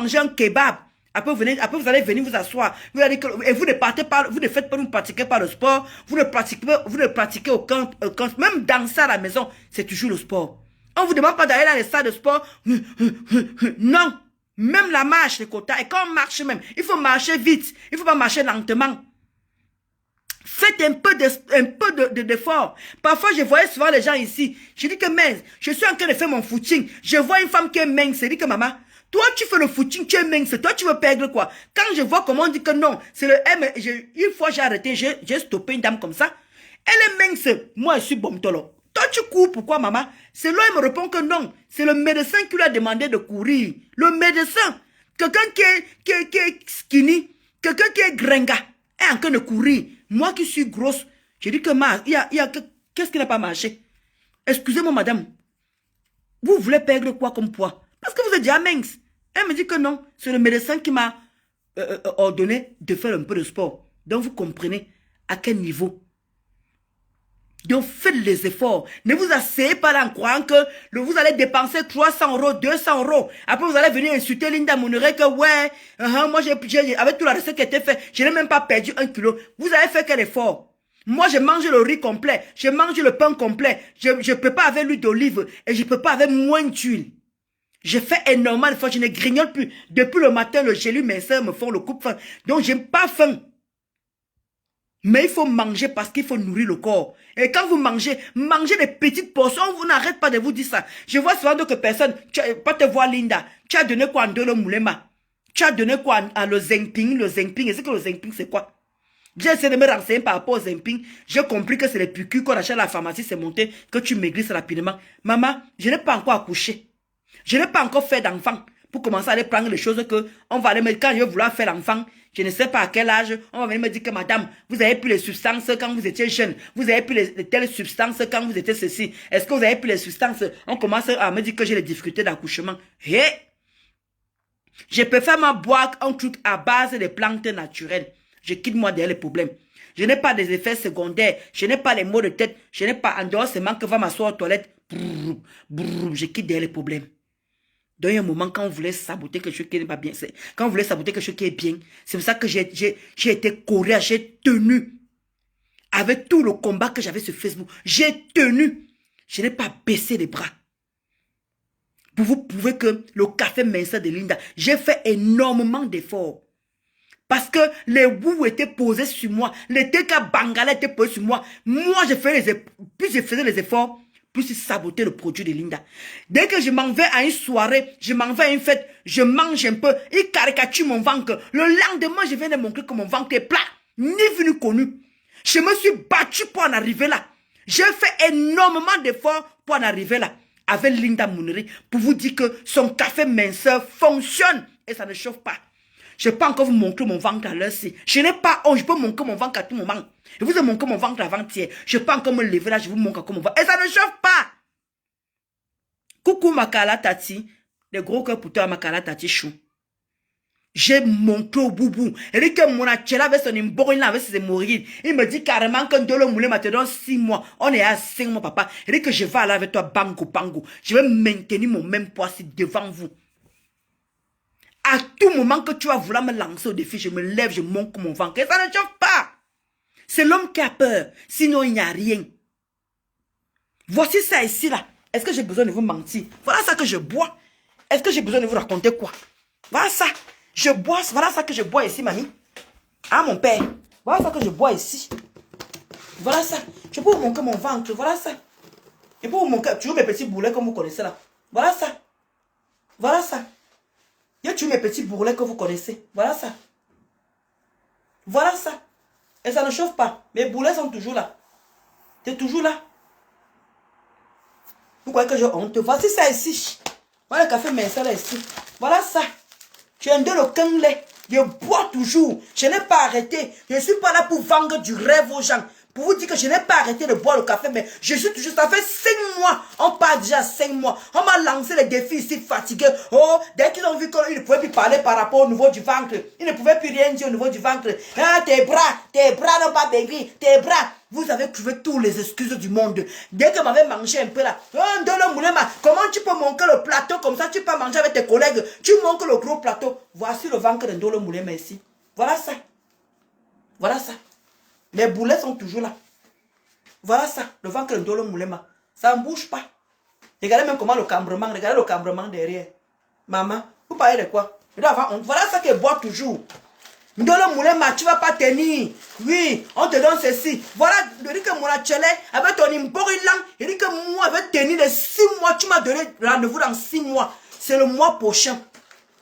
manger un kebab. Après, vous allez venir vous asseoir. Et vous ne partez pas, vous ne faites pas, vous ne pratiquez pas le sport. Vous ne pratiquez aucun, même danser à la maison, c'est toujours le sport. On vous demande pas d'aller dans les salles de sport. Non. Même la marche, les quotas. Et quand on marche même, il faut marcher vite. Il ne faut pas marcher lentement. Faites un peu d'effort. Parfois, je voyais souvent les gens ici. Je dis que, mince, je suis en train de faire mon footing. Je vois une femme qui est mince. Je dis que, maman, toi, tu fais le footing, tu es mince. Toi, tu veux perdre quoi? Quand je vois comment on dit que non, c'est le M. Une fois, j'ai arrêté, j'ai stoppé une dame comme ça. Elle est mince. Moi, je suis bombtolo. Toi, tu cours, pourquoi, maman? C'est là, il me répond que non. C'est le médecin qui lui a demandé de courir. Le médecin. Quelqu'un qui est skinny, quelqu'un qui est gringa, est en train de courir. Moi qui suis grosse, je dis que qu'est-ce qui n'a pas marché? Excusez-moi, madame. Vous voulez perdre quoi comme poids? Parce que vous êtes déjà mince. Elle me dit que non. C'est le médecin qui m'a ordonné de faire un peu de sport. Donc, vous comprenez à quel niveau. Donc, faites les efforts. Ne vous asseyez pas là en croyant que vous allez dépenser 300 €, 200 €. Après, vous allez venir insulter Linda Moneret que ouais, moi, avec toute la recette qui a été faite, je n'ai même pas perdu 1 kilo. Vous avez fait quel effort? Moi, je mange le riz complet. Je mange le pain complet. Je ne peux pas avec l'huile d'olive et je ne peux pas avec moins d'huile. Je fais énormément de fois. Je ne grignote plus. Depuis le matin, le gelu, mes soeurs me font le coupe-faim. Donc, je n'ai pas faim. Mais il faut manger parce qu'il faut nourrir le corps. Et quand vous mangez des petites portions, vous n'arrêtez pas de vous dire ça. Je vois souvent d'autres personnes, pas te voir Linda, tu as donné quoi en Ndolo Moulema? Tu as donné quoi à le Zengping? Le Zengping, est-ce que le Zengping c'est quoi? J'ai essayé de me renseigner par rapport au Zengping. J'ai compris que c'est les piqûres qu'on achète à la pharmacie, c'est monté, que tu maigrisses rapidement. Maman, je n'ai pas encore accouché. Je n'ai pas encore fait d'enfant. Pour commencer à aller prendre les choses que on va aller mettre quand je vais vouloir faire l'enfant. Je ne sais pas à quel âge, on va venir me dire que madame, vous avez pris les substances quand vous étiez jeune. Vous avez pris les telles substances quand vous étiez ceci. Est-ce que vous avez pris les substances? On commence à me dire que j'ai les difficultés d'accouchement. Hey! Je peux faire ma boîte un truc à base des plantes naturelles. Je quitte moi derrière les problèmes. Je n'ai pas des effets secondaires. Je n'ai pas les maux de tête. Je n'ai pas en dehors seulement que va m'asseoir aux toilettes. Je quitte derrière les problèmes. Dans un moment, quand on voulait saboter quelque chose qui n'est pas bien, quand on voulait saboter quelque chose qui est bien, c'est pour ça que j'ai été coréen, j'ai tenu. Avec tout le combat que j'avais sur Facebook, j'ai tenu. Je n'ai pas baissé les bras. Pour vous prouver que le café minceur de Linda, j'ai fait énormément d'efforts. Parce que les bouts étaient posés sur moi, les TK Bangala étaient posés sur moi. Moi, plus je faisais les efforts, plus il sabotait le produit de Linda. Dès que je m'en vais à une soirée, je m'en vais à une fête, je mange un peu, il caricature mon ventre. Le lendemain, je viens de montrer que mon ventre est plat, ni vu ni connu. Je me suis battu pour en arriver là. J'ai fait énormément d'efforts pour en arriver là. Avec Linda Moneret, pour vous dire que son café minceur fonctionne et ça ne chauffe pas. Je ne peux pas encore vous montrer mon ventre à l'heure ci. Je n'ai pas honte, je peux montrer mon ventre à tout moment. Je vous ai montré mon ventre avant-hier. Je peux encore me lever là, je vous montre encore mon ventre. Et ça ne chauffe pas. Coucou Makala Tati. Les gros cœurs pour toi, Makala Tati chou. J'ai montré au boubou. Et dit que mon achela avec son imborine là, avec ses hémorroïdes. Il me dit carrément que Ndolo Moulé m'a dans 6 mois. On est à 5 mois, papa. Il dit que je vais aller avec toi, bango, bango. Je vais maintenir mon même poids devant vous. À tout moment que tu vas vouloir me lancer au défi, je me lève, je monte mon ventre. Et ça ne chauffe pas. C'est l'homme qui a peur. Sinon, il n'y a rien. Voici ça ici, là. Est-ce que j'ai besoin de vous mentir? Voilà ça que je bois. Est-ce que j'ai besoin de vous raconter quoi? Voilà ça. Je bois. Voilà ça que je bois ici, mamie. Ah, mon père. Voilà ça que je bois ici. Voilà ça. Je peux vous montrer mon ventre. Voilà ça. Je peux vous montrer toujours mes petits bourrelets comme vous connaissez là. Voilà ça. Voilà ça. Il y a toujours mes petits bourrelets que vous connaissez. Voilà ça. Voilà ça. Et ça ne chauffe pas. Mes bourrelets sont toujours là. C'est toujours là. Vous croyez que j'ai honte? Voici ça ici. Voilà le café minceur là ici. Voilà ça. Je suis un de le canglais. Je bois toujours. Je n'ai pas arrêté. Je ne suis pas là pour vendre du rêve aux gens. Pour vous dire que je n'ai pas arrêté de boire le café, mais je suis toujours, ça fait 5 mois. On part déjà 5 mois. On m'a lancé les défis ici fatigués. Oh, dès qu'ils ont vu qu'ils ne pouvaient plus parler par rapport au niveau du ventre. Ils ne pouvaient plus rien dire au niveau du ventre. Ah, tes bras n'ont pas maigri, tes bras. Vous avez trouvé toutes les excuses du monde. Dès que m'avait mangé un peu là, oh, Ndolo Moulema, comment tu peux manquer le plateau comme ça, tu peux manger avec tes collègues, tu manques le gros plateau. Voici le ventre de Ndolo Moulema ici. Voilà ça. Voilà ça. Les boulets sont toujours là. Voilà ça, le ventre de Ndolo Moulema. Ça ne bouge pas. Regardez même comment le cambrement, regardez le cambrement derrière. Maman, vous parlez de quoi? Voilà ça qu'elle boit toujours. Ndolo Moulema, tu ne vas pas tenir. Oui, on te donne ceci. Voilà, il dit que mon achele, avec ton imborilang, il dit que moi, je vais tenir les 6 mois. Tu m'as donné rendez-vous dans 6 mois. C'est le mois prochain.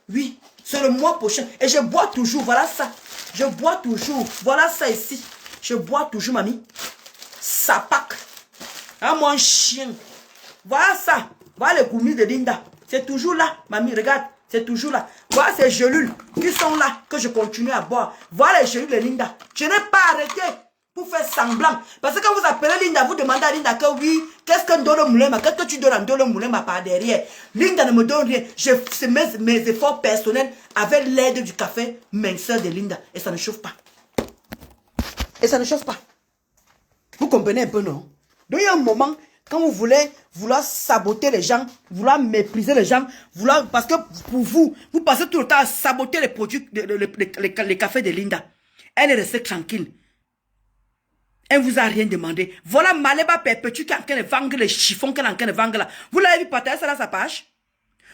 Oui, c'est le mois prochain. Et je bois toujours, voilà ça. Je bois toujours. Voilà ça ici. Je bois toujours, mamie. Sapak. Ah, mon chien. Voilà ça. Voilà les goumis de Linda. C'est toujours là, mamie, regarde. C'est toujours là. Voilà ces gélules qui sont là, que je continue à boire. Voilà les gélules de Linda. Je n'ai pas arrêté pour faire semblant. Parce que quand vous appelez Linda, vous demandez à Linda que oui, qu'est-ce que Ndolo Moulema, qu'est-ce que tu donnes à Ndolo Moulema par derrière. Linda ne me donne rien. Je fais mes efforts personnels avec l'aide du café minceur de Linda. Et ça ne chauffe pas. Et ça ne chauffe pas. Vous comprenez un peu, non? Donc il y a un moment, quand vous voulez vouloir saboter les gens, vouloir mépriser les gens, parce que pour vous, vous passez tout le temps à saboter les produits, les cafés de Linda. Elle est restée tranquille. Elle ne vous a rien demandé. Voilà Maleba Perpétue qui est en train de vendre les chiffons qu'elle est en train de vendre là. Vous l'avez vu partager ça dans sa page?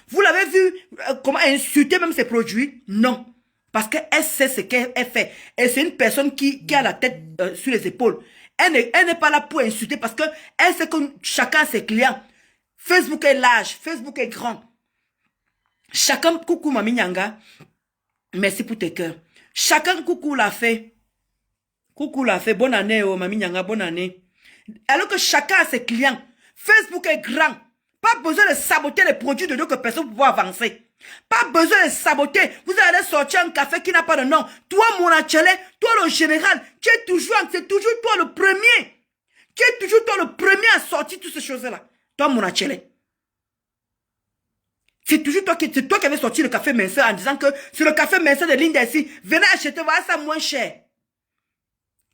Vous l'avez vu comment insulter même ses produits? Non. Parce qu'elle sait ce qu'elle fait. Et c'est une personne qui a la tête sur les épaules. Elle n'est pas là pour insulter parce qu'elle sait que chacun a ses clients. Facebook est large, Facebook est grand. Chacun, coucou Mami Nyanga, merci pour tes cœurs. Chacun, coucou l'a fait. Coucou l'a fait, bonne année oh Mami Nyanga, bonne année. Alors que chacun a ses clients. Facebook est grand. Pas besoin de saboter les produits de d'autres personnes pour pouvoir avancer. Pas besoin de saboter. Vous allez sortir un café qui n'a pas de nom. Toi, mon achele, toi, le général, c'est toujours toi le premier. Tu es toujours toi le premier à sortir toutes ces choses-là. Toi, mon achele. C'est toujours toi qui avais sorti le café minceur en disant que c'est le café minceur de Linda ici. Venez acheter, voilà ça moins cher.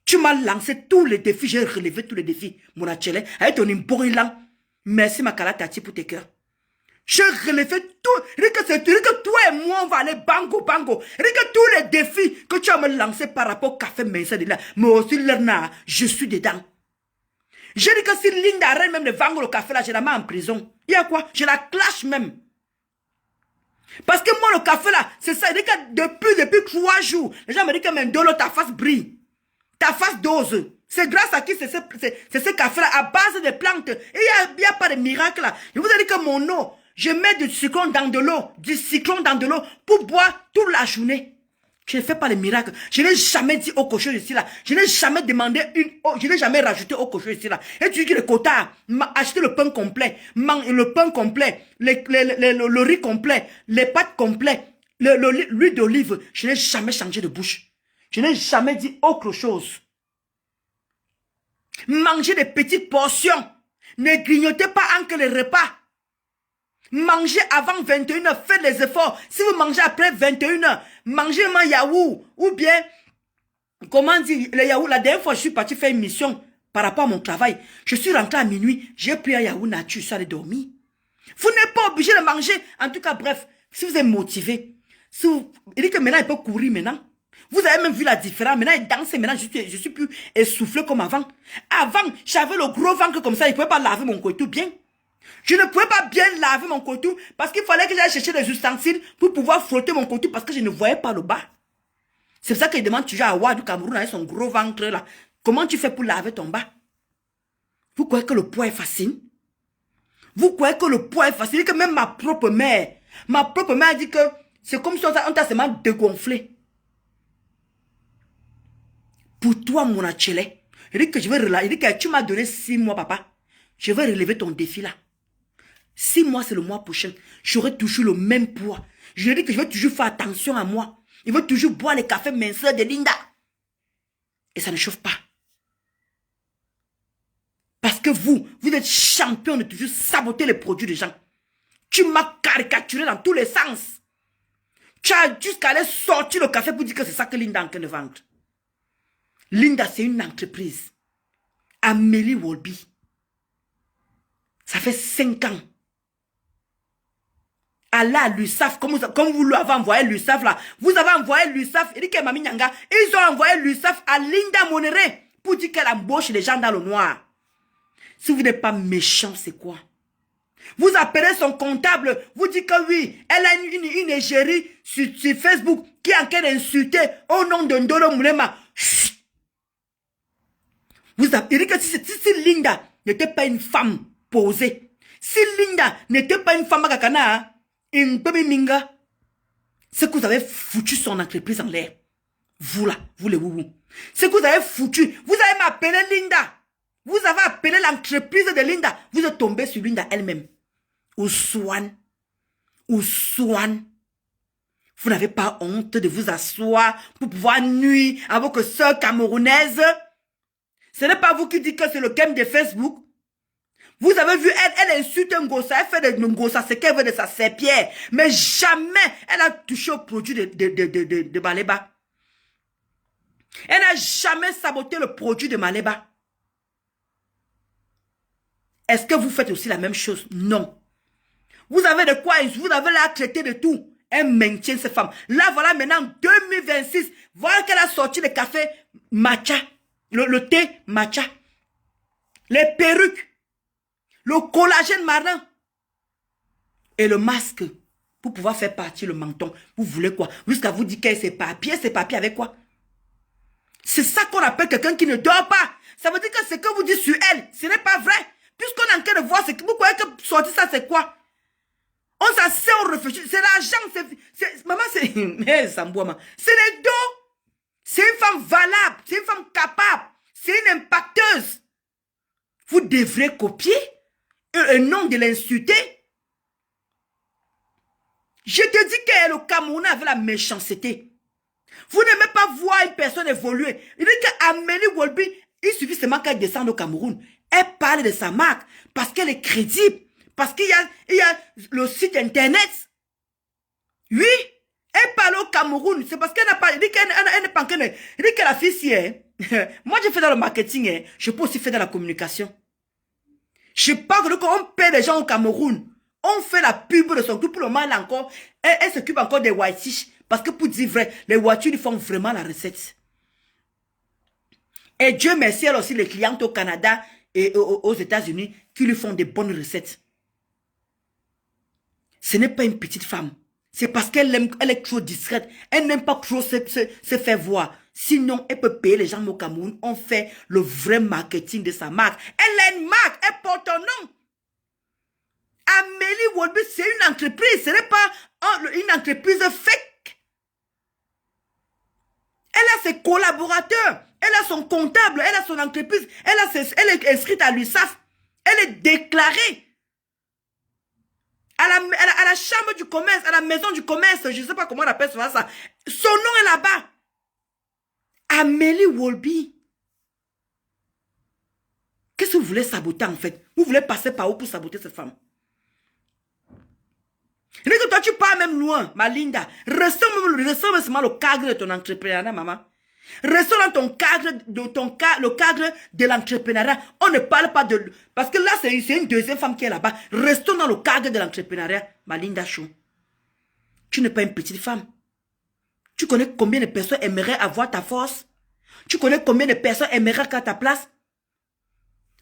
Tu m'as lancé tous les défis, j'ai relevé tous les défis, mon achele, avec ton imborilang. Merci, Makala Tati, pour tes cœurs. Je relève tout. Que toi et moi, on va aller bango, bango. Que tous les défis que tu as me lancé par rapport au café minceur de là, mais aussi l'erna, je suis dedans. Je dis que si Linda arrête même de vendre le café là, je la mets en prison. Il y a quoi? Je la clash même. Parce que moi, le café là, c'est ça. Depuis 3 jours, les gens me disent que Ndolo, ta face brille. Ta face dose. C'est grâce à qui c'est ce café-là, à base de plantes. Et il n'y a pas de miracle là. Je vous ai dit que mon eau, je mets du cyclone dans de l'eau, pour boire toute la journée. Je ne fais pas de miracle. Je n'ai jamais dit au cochon ici là. Je n'ai jamais demandé une eau. Je n'ai jamais rajouté au cochon ici là. Et tu dis que le quota, acheter le pain complet, le pain complet, le riz complet, les pâtes complètes, l'huile d'olive. Je n'ai jamais changé de bouche. Je n'ai jamais dit autre chose. Mangez des petites portions. Ne grignotez pas entre les repas. Mangez avant 21h. Faites les efforts. Si vous mangez après 21h, mangez un yaourt. Ou bien, comment dire, le yaourt. La dernière fois, je suis parti faire une mission par rapport à mon travail. Je suis rentré à minuit. J'ai pris un yaourt nature. Ça allait dormir. Vous n'êtes pas obligé de manger. En tout cas, bref, si vous êtes motivé. Il dit que maintenant, il peut courir maintenant. Vous avez même vu la différence. Maintenant, il danse. Maintenant, je suis plus essoufflé comme avant. Avant, j'avais le gros ventre comme ça. Il ne pouvait pas laver mon couteau bien. Je ne pouvais pas bien laver mon couteau parce qu'il fallait que j'aille chercher des ustensiles pour pouvoir frotter mon couteau parce que je ne voyais pas le bas. C'est pour ça qu'il demande toujours à Awa du Cameroun avec son gros ventre là. Comment tu fais pour laver ton bas? Vous croyez que le poids est facile? Vous croyez que le poids est facile? Que même ma propre mère a dit que c'est comme si on t'a seulement dégonflé. Pour toi, mon achele, il dit que je vais relever. Il dit que tu m'as donné 6 mois, papa. Je vais relever ton défi là. 6 mois, c'est le mois prochain. J'aurai toujours le même poids. Je lui ai dit que je vais toujours faire attention à moi. Il veut toujours boire les cafés minceurs de Linda. Et ça ne chauffe pas. Vous êtes champion de toujours saboter les produits des gens. Tu m'as caricaturé dans tous les sens. Tu as jusqu'à aller sortir le café pour dire que c'est ça que Linda est en train de vendre. Linda, c'est une entreprise. Amélie Wolby. Ça fait 5 ans. Allah à l'USAF, comme vous lui avez envoyé l'USAF là, vous avez envoyé l'USAF, ils ont envoyé l'USAF à Linda Monere pour dire qu'elle embauche les gens dans le noir. Si vous n'êtes pas méchant, c'est quoi? Vous appelez son comptable, vous dites que oui, elle a une égérie sur Facebook qui est en train d'insulter au nom de Ndolo Moulema. Vous appelez que si Linda n'était pas une femme posée, si Linda n'était pas une femme à Kakana, minga, c'est que vous avez foutu son entreprise en l'air. Vous là, vous les woubou. C'est que vous avez foutu. Vous avez m'appelé Linda. Vous avez appelé l'entreprise de Linda. Vous êtes tombé sur Linda elle-même. Ousouane. Ousouane. Vous n'avez pas honte de vous asseoir pour pouvoir nuire à votre soeur camerounaise. Ce n'est pas vous qui dites que c'est le game de Facebook. Vous avez vu, elle insulte un gossa, elle fait de gossa, c'est qu'elle veut de sa serpillère. Mais jamais elle a touché au produit de Maleba. Elle n'a jamais saboté le produit de Maleba. Est-ce que vous faites aussi la même chose? Non. Vous avez de quoi, vous avez la traité de tout. Elle maintient ces femmes. Là, voilà, maintenant, 2026, voilà qu'elle a sorti le café matcha, le thé matcha, les perruques, le collagène marin et le masque pour pouvoir faire partir le menton. Vous voulez quoi? Jusqu'à vous dire que c'est papier avec quoi? C'est ça qu'on appelle quelqu'un qui ne dort pas. Ça veut dire que ce que vous dites sur elle, ce n'est pas vrai. Puisqu'on est en train de voir, vous croyez que sortir ça, c'est quoi? On s'assied, on réfléchit. C'est l'argent. Maman, c'est... C'est les dos. C'est une femme valable. C'est une femme capable. C'est une impacteuse. Vous devrez copier un nom de l'insulter. Je te dis que le Cameroun avait la méchanceté. Vous n'aimez pas voir une personne évoluer. Il dit qu'Amélie Wolby, il suffit seulement qu'elle descende au Cameroun. Elle parle de sa marque parce qu'elle est crédible. Parce qu'il y a le site internet. Oui, elle parle au Cameroun. C'est parce qu'elle n'a pas... Il dit qu'elle n'est pas... Il dit que la fille si est... Moi, je fais dans le marketing. Je peux aussi faire dans la communication. Je parle qu'on paie les gens au Cameroun. On fait la pub de son groupe. Pour le moment, elle s'occupe encore des white-fish. Parce que pour dire vrai, les voitures, ils font vraiment la recette. Et Dieu merci, elle aussi les clientes au Canada et aux États-Unis qui lui font des bonnes recettes. Ce n'est pas une petite femme. C'est parce qu'elle est trop discrète. Elle n'aime pas trop se faire voir. Sinon, elle peut payer les gens au Cameroun. On fait le vrai marketing de sa marque. Elle a une marque. Elle porte un nom. Amélie Wolby, c'est une entreprise. Ce n'est pas une entreprise fake. Elle a ses collaborateurs. Elle a son comptable. Elle a son entreprise. Elle est inscrite à l'USAF. Elle est déclarée. À la chambre du commerce, à la maison du commerce, je ne sais pas comment on appelle ça. Son nom est là-bas. Amélie Wolby. Qu'est-ce que vous voulez saboter en fait? Vous voulez passer par où pour saboter cette femme? Et que toi tu pars même loin, ma Linda. Restons seulement le cadre de ton entrepreneuriat, maman. Restons dans ton cadre, le cadre de l'entrepreneuriat. On ne parle pas de... Parce que là, c'est une deuxième femme qui est là-bas. Restons dans le cadre de l'entrepreneuriat, ma Linda Chou. Tu n'es pas une petite femme. Tu connais combien de personnes aimeraient avoir ta force? Tu connais combien de personnes aimeraient qu'à ta place?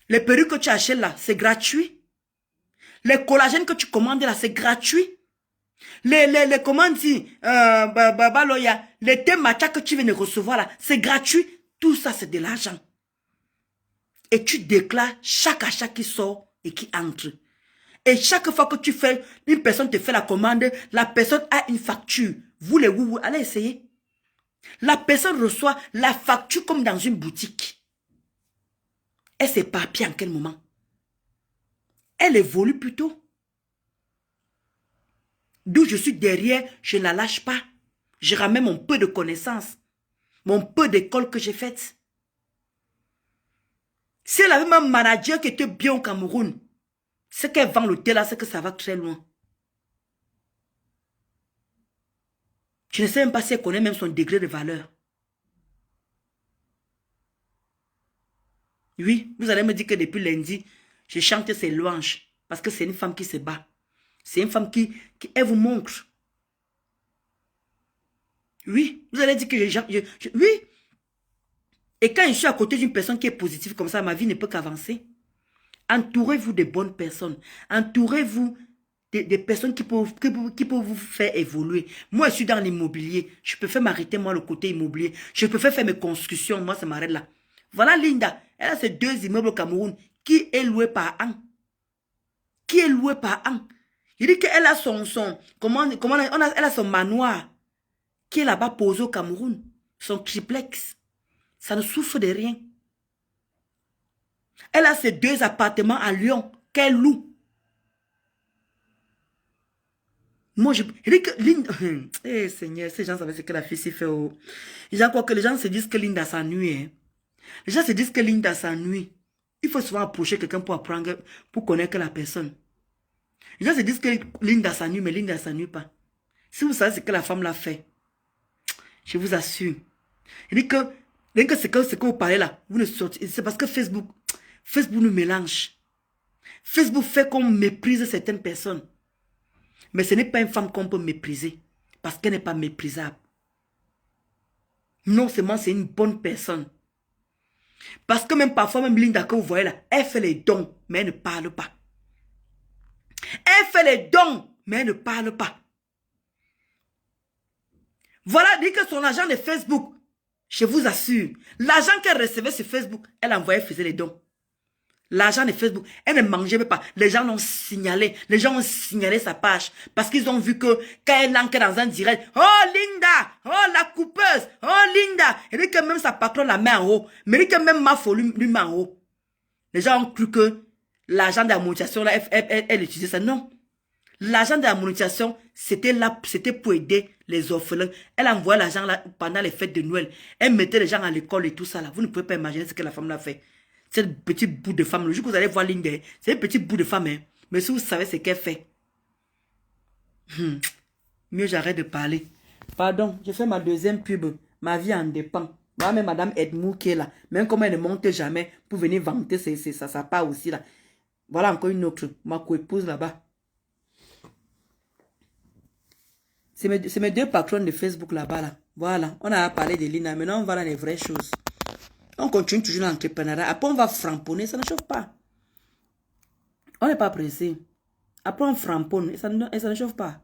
Les perruques que tu achètes là, c'est gratuit. Les collagènes que tu commandes là, c'est gratuit. Comment dire, les thés matcha que tu viens de recevoir là, c'est gratuit. Tout ça, c'est de l'argent. Et tu déclares chaque achat qui sort et qui entre. Et chaque fois que tu fais, une personne te fait la commande, la personne a une facture. Vous les woubou, allez essayer. La personne reçoit la facture comme dans une boutique. Elle s'éparpille en quel moment? Elle évolue plutôt. D'où je suis derrière, je ne la lâche pas. Je ramène mon peu de connaissances, mon peu d'école que j'ai faite. Si elle avait même un manager qui était bien au Cameroun, ce qu'elle vend le thé là, c'est que ça va très loin. Je ne sais même pas si elle connaît même son degré de valeur. Oui, vous allez me dire que depuis lundi, je chante ses louanges. Parce que c'est une femme qui se bat. C'est une femme qui elle vous montre. Oui, vous allez dire que oui. Et quand je suis à côté d'une personne qui est positive comme ça, ma vie ne peut qu'avancer. Entourez-vous de bonnes personnes. Entourez-vous des personnes qui peuvent vous faire évoluer. Moi, je suis dans l'immobilier. Je peux faire m'arrêter, moi, le côté immobilier. Je peux faire mes constructions. Moi, ça m'arrête là. Voilà Linda. Elle a ces 2 immeubles au Cameroun qui est loué par an. Qui est loué par an. Il dit qu'elle a elle a son manoir qui est là-bas posé au Cameroun. Son triplex. Ça ne souffre de rien. Elle a ses 2 appartements à Lyon qu'elle loue. Moi, je dis que Linda... Eh Seigneur, ces gens savaient ce que la fille s'y fait. Oh. Les gens croient que les gens se disent que Linda s'ennuie. Hein. Les gens se disent que Linda s'ennuie. Il faut souvent approcher quelqu'un pour apprendre, pour connaître la personne. Les gens se disent que Linda s'ennuie, mais Linda ne s'ennuie pas. Si vous savez ce que la femme l'a fait, je vous assure. Il dit que ce que vous parlez là, vous ne sortez. C'est parce que Facebook nous mélange. Facebook fait qu'on méprise certaines personnes. Mais ce n'est pas une femme qu'on peut mépriser. Parce qu'elle n'est pas méprisable. Non seulement c'est une bonne personne. Parce que même parfois, même Linda que vous voyez là, elle fait les dons, mais elle ne parle pas. Elle fait les dons, mais elle ne parle pas. Voilà, dit que son agent de Facebook, je vous assure, l'argent qu'elle recevait sur Facebook, elle envoyait, faisait les dons. L'argent de Facebook, elle ne mangeait même pas. Les gens l'ont signalé. Les gens ont signalé sa page. Parce qu'ils ont vu que quand elle entre dans un direct, oh Linda, oh la coupeuse, oh Linda. Elle dit que même sa patronne la met en haut. Mais elle dit que même ma folie lui met en haut. Les gens ont cru que l'argent de la monétisation, là, elle utilisait ça. Non. L'argent de la monétisation, c'était pour aider les orphelins. Elle envoyait l'argent là pendant les fêtes de Noël. Elle mettait les gens à l'école et tout ça là. Vous ne pouvez pas imaginer ce que la femme l'a fait. Cette petite bout de femme, le jour que vous allez voir Linda, c'est une petite bout de femme. Hein. Mais si vous savez ce qu'elle fait, mieux j'arrête de parler. Pardon, je fais ma 2e pub. Ma vie en dépend. Voilà même Madame Edmou qui est là. Même comme elle ne monte jamais pour venir vanter sa part aussi là. Voilà encore une autre. Ma co-épouse là-bas. C'est mes 2 patronnes de Facebook là-bas là. Voilà, on a parlé de Linda. Maintenant on va dans les vraies choses. On continue toujours l'entrepreneuriat. Après, on va framponner. Ça ne chauffe pas. On n'est pas pressé. Après, on framponne. Et ça ne chauffe pas.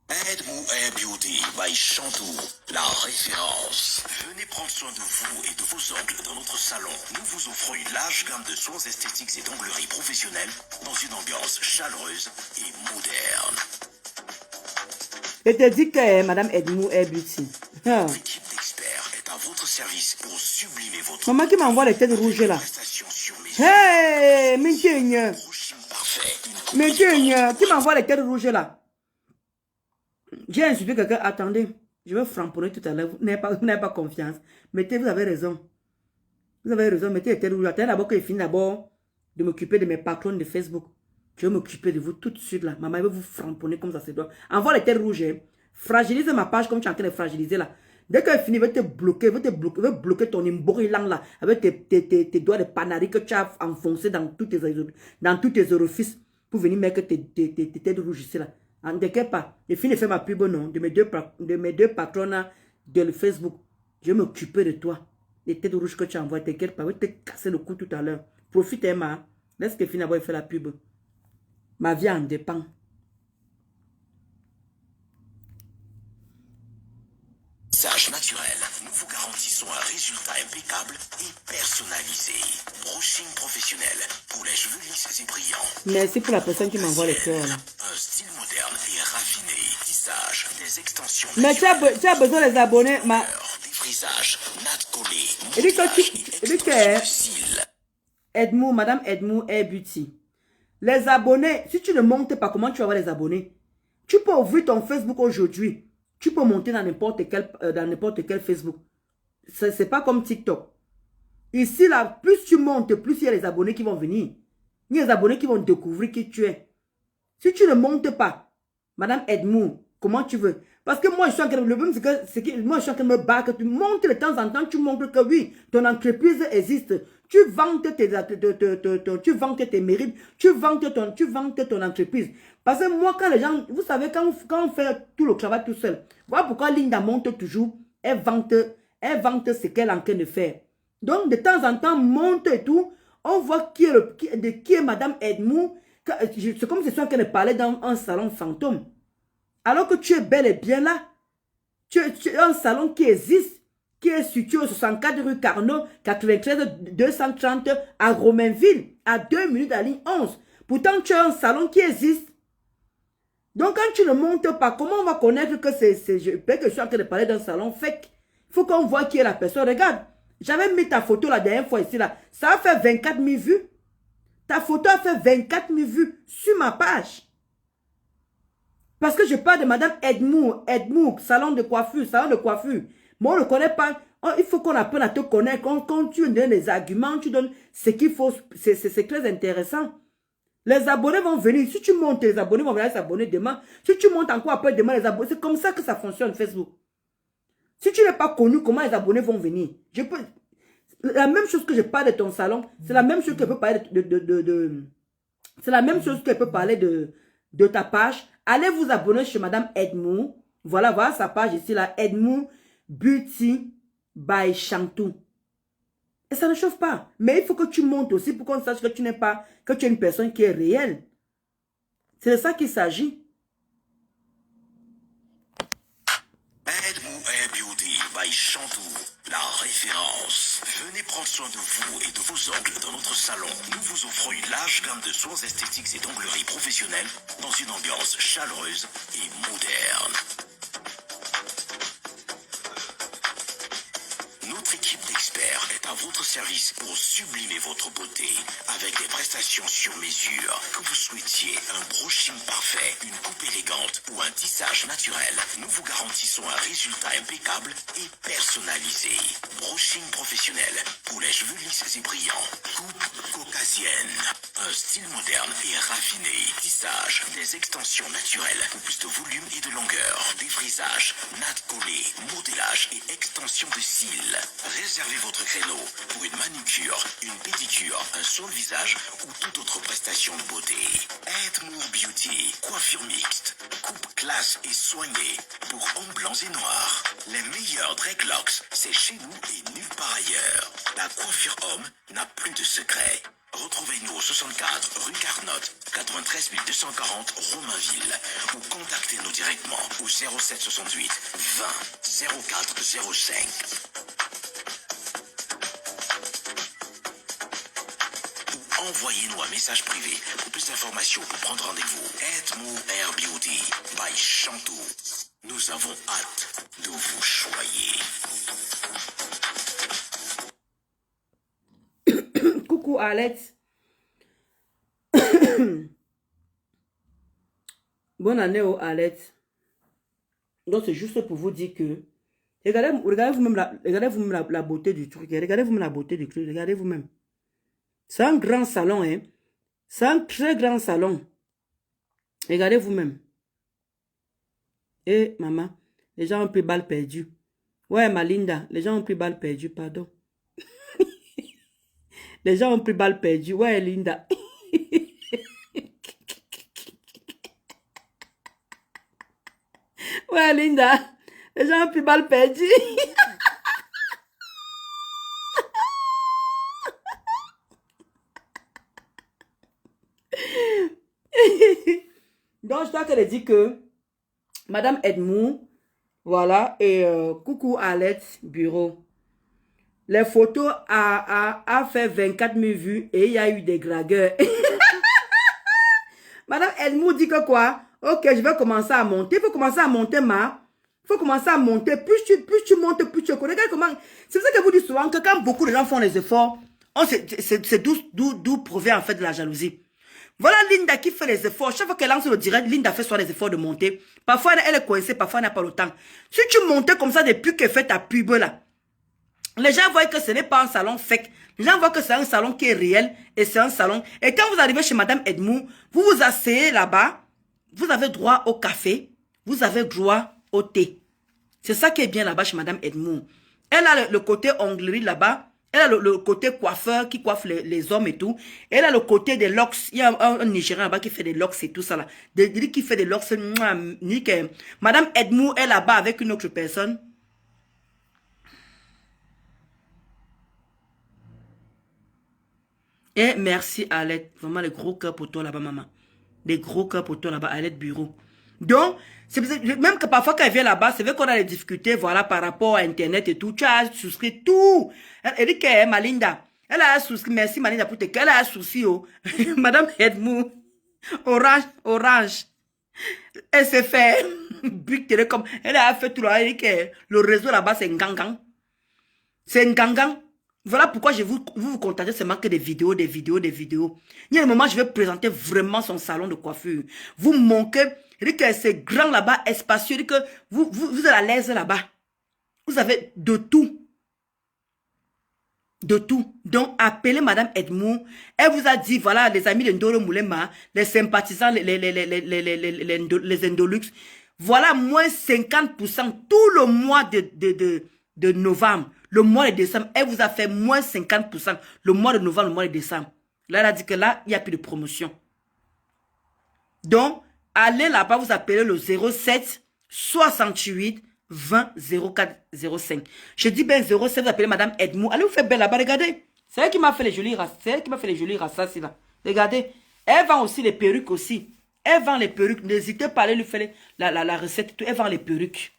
Edmou Hair Beauty by Chantou, la référence. Venez prendre soin de vous et de vos ongles dans notre salon. Nous vous offrons une large gamme de soins esthétiques et d'onglerie professionnelle dans une ambiance chaleureuse et moderne. Je te dis que Madame Edmou Hair Beauty. L'équipe d'experts est à votre service pour sublimer votre... Maman qui m'envoie les têtes rouges là. Hey, Mintigne. Mintigne, qui m'envoie les têtes rouges là. J'ai insulté quelqu'un. Attendez, je vais framponner tout à l'heure. Vous n'avez pas confiance. Mettez, vous avez raison. Vous avez raison, mettez les têtes rouges. Attendez d'abord que je finisse d'abord de m'occuper de mes patrons de Facebook. Je vais m'occuper de vous tout de suite là. Maman, elle va vous framponner comme ça se doit. Envoie les têtes rouges. Hein. Fragilise ma page comme tu es en train de fragiliser là. Dès qu'elle finit, elle va te bloquer. Elle va bloquer ton imborilang là. Avec tes doigts de panari que tu as enfoncé dans tous tes orifices. Pour venir mettre tes têtes rouges ici là. En t'inquiète pas. Je finis de faire ma pub non. De mes deux patrons de Facebook. Je vais m'occuper de toi. Les têtes rouges que tu envoies. T'inquiète pas. Je vais te casser le cou tout à l'heure. Profite Emma. Laisse que finisse d'abord faire la pub. Ma vie en dépend. Visage naturel, nous vous garantissons un résultat impeccable et personnalisé. Brushing professionnel pour les cheveux lisses et brillants. Merci pour la personne qui m'envoie les cœurs. Un style moderne et raffiné. Tissage, des extensions. Mais tu as besoin des abonnés. Des frisages, natte collée. Et dit que Edmou, Madame Edmou Hair Beauty. Les abonnés, si tu ne montes pas, comment tu vas avoir les abonnés? Tu peux ouvrir ton Facebook aujourd'hui. Tu peux monter dans n'importe quel Facebook. C'est pas comme TikTok. Ici, là, plus tu montes, plus il y a les abonnés qui vont venir. Il y a les abonnés qui vont découvrir qui tu es. Si tu ne montes pas, Madame Edmou, comment tu veux? Parce que moi, je suis en train de, le problème, c'est que moi, je suis en train de me battre. Tu montes de temps en temps, tu montres que oui, ton entreprise existe. Tu vantes tes mérites, tu vantes ton entreprise. Parce que moi, quand les gens, vous savez, quand on fait tout le travail tout seul, voilà pourquoi Linda monte toujours, elle vante ce qu'elle est en train de faire. Donc, de temps en temps, monte et tout, on voit qui est Madame Edmou. C'est comme si je suis en train de parler dans un salon fantôme. Alors que tu es bel et bien là. Tu es un salon qui existe, qui est situé au 64 rue Carnot, 93 230 à Romainville, à 2 minutes à la ligne 11. Pourtant, tu as un salon qui existe. Donc, quand tu ne montes pas, comment on va connaître que je suis en train de parler d'un salon fake? Il faut qu'on voit qui est la personne. Regarde, j'avais mis ta photo la dernière fois ici, là. Ça a fait 24 000 vues. Ta photo a fait 24 000 vues sur ma page. Parce que je parle de Madame Edmou, salon de coiffure. Moi, on ne connaît pas. Il faut qu'on apprenne à te connaître. Quand tu donnes les arguments, tu donnes ce qu'il faut. C'est très intéressant. Les abonnés vont venir. Si tu montes, les abonnés vont venir s'abonner demain. Si tu montes encore après demain, les abonnés. C'est comme ça que ça fonctionne, Facebook. Si tu n'es pas connu, comment les abonnés vont venir? La même chose que je parle de ton salon, c'est la même chose que je peux parler c'est la même chose qu'elle peut parler de ta page. Allez vous abonner chez Madame Edmou. Voilà sa page ici, là. Edmou Beauty by Chantou. Et ça ne chauffe pas. Mais il faut que tu montes aussi pour qu'on sache que tu es une personne qui est réelle. C'est de ça qu'il s'agit. Edmou Hair Beauty by Chantou, la référence. Venez prendre soin de vous et de vos ongles dans notre salon. Nous vous offrons une large gamme de soins esthétiques et d'onglerie professionnelle dans une ambiance chaleureuse et moderne. Notre équipe d'experts est à votre service pour sublimer votre beauté avec des prestations sur mesure. Que vous souhaitiez un brushing parfait, une coupe élégante ou un tissage naturel, nous vous garantissons un résultat impeccable et personnalisé. Brushing professionnel pour les cheveux lisses et brillants. Coupe caucasienne. Un style moderne et raffiné. Tissage, des extensions naturelles pour plus de volume et de longueur. Défrisage, natte collée, modelage et extension de cils. Réservez votre créneau pour une manicure, une pédicure, un soin de visage ou toute autre prestation de beauté. Edmou Beauty, coiffure mixte, coupe classe et soignée pour hommes blancs et noirs. Les meilleurs dreadlocks, c'est chez nous et nulle part ailleurs. La coiffure homme n'a plus de secret. Retrouvez-nous au 64 rue Carnot, 93 240 Romainville ou contactez-nous directement au 07 68 20 04 05. Envoyez-nous un message privé pour plus d'informations ou pour prendre rendez-vous. Edmou Hair Beauty by Chantou. Nous avons hâte de vous choyer. Coucou Alex. Bonne année au Alex. Donc c'est juste pour vous dire que regardez vous-même la beauté du truc. Regardez vous-même la beauté du truc. Regardez vous-même. C'est un grand salon, hein. C'est un très grand salon. Regardez vous-même. Eh, maman, les gens ont pris balle perdue. Ouais, ma Linda, les gens ont pris balle perdue, pardon. Les gens ont pris balle perdue. Ouais, Linda. Ouais, Linda, les gens ont pris balle perdue. Donc, je dois te dire que Madame Edmou, voilà, et coucou Alex Bureau. Les photos a fait 24 000 vues et il y a eu des dragueurs. Madame Edmou dit que quoi? Ok, je vais commencer à monter. Il faut commencer à monter, Il faut commencer à monter. Plus tu montes, plus tu connais. Comment... C'est pour ça que vous dites souvent que quand beaucoup de gens font les efforts, c'est d'où provient en fait de la jalousie. Voilà Linda qui fait les efforts. Chaque fois qu'elle lance le direct, Linda fait soit les efforts de monter. Parfois, elle est coincée, parfois, elle n'a pas le temps. Si tu montais comme ça depuis qu'elle fait ta pub là, les gens voient que ce n'est pas un salon fake. Les gens voient que c'est un salon qui est réel et c'est un salon. Et quand vous arrivez chez Madame Edmou, vous vous asseyez là-bas, vous avez droit au café, vous avez droit au thé. C'est ça qui est bien là-bas chez Madame Edmou. Elle a le côté onglerie là-bas. Elle a le côté coiffeur qui coiffe les hommes et tout. Elle a le côté des locks. Il y a un Nigérien là-bas qui fait des locks et tout ça là. Qui fait des locks. Nickel. Madame Edmou est là-bas avec une autre personne. Et merci Alette. Vraiment les gros cœurs pour toi là-bas, maman. Des gros cœurs pour toi là-bas, Alette Bureau. Donc, même que parfois quand elle vient là-bas, c'est vrai qu'on a des difficultés, voilà, par rapport à Internet et tout. Tu as souscrit tout. Elle dit que Malinda, elle a souscrit, merci Malinda pour te qu'elle a un souci, oh. Madame Edmou, Orange. Elle s'est fait Big Télécom. Elle a fait tout là. Elle dit que le réseau là-bas, c'est un gangang. C'est un gangang. Voilà pourquoi vous contactez seulement que des vidéos. Il y a un moment, je vais présenter vraiment son salon de coiffure. Vous manquez, il dit que c'est grand là-bas, espacieux, il dit que vous êtes à l'aise là-bas. Vous avez de tout. De tout. Donc, appelez Madame Edmou. Elle vous a dit, voilà, les amis de Ndolo Moulema, les sympathisants, les Endolux. Voilà, moins 50% tout le mois de novembre. Le mois de décembre, elle vous a fait moins 50%. Le mois de novembre, le mois de décembre. Là, elle a dit que là, il n'y a plus de promotion. Donc, allez là-bas, vous appelez le 07 68 20 04 05. Je dis bien 07, vous appelez Madame Edmou. Allez vous faire belle là-bas, regardez. C'est elle qui m'a fait les jolies races. C'est elle qui m'a fait les jolies races, ça, là. Regardez. Elle vend aussi les perruques aussi. Elle vend les perruques. N'hésitez pas à aller lui faire la recette et tout. Elle vend les perruques.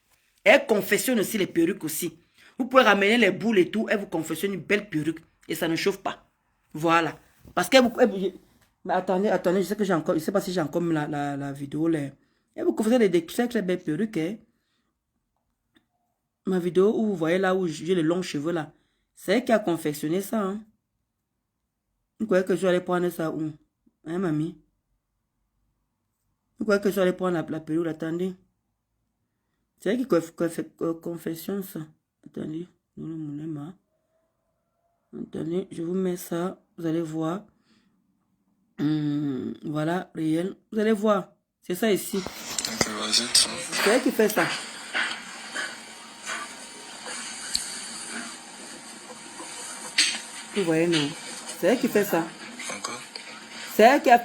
Elle confectionne aussi les perruques aussi. Vous pouvez ramener les boules et tout. Elle vous confectionne une belle perruque. Et ça ne chauffe pas. Voilà. Parce qu'elle vous... Mais attendez, je sais que j'ai encore... Je sais pas si j'ai encore la vidéo. Elle vous confectionne des très belles perruques. Hein. Ma vidéo où vous voyez là où j'ai les longs cheveux là. C'est elle qui a confectionné ça. Hein. Vous croyez que je vais aller prendre ça où? Hein, mamie? Vous croyez que je vais aller prendre la perruque? Attendez. C'est elle qui confectionne ça. Attendez. Attendez, je vous mets ça. Vous allez voir. Voilà, réel. Vous allez voir. C'est ça ici. C'est elle qui fait ça. Vous voyez, non? C'est elle qui fait ça. C'est elle qui a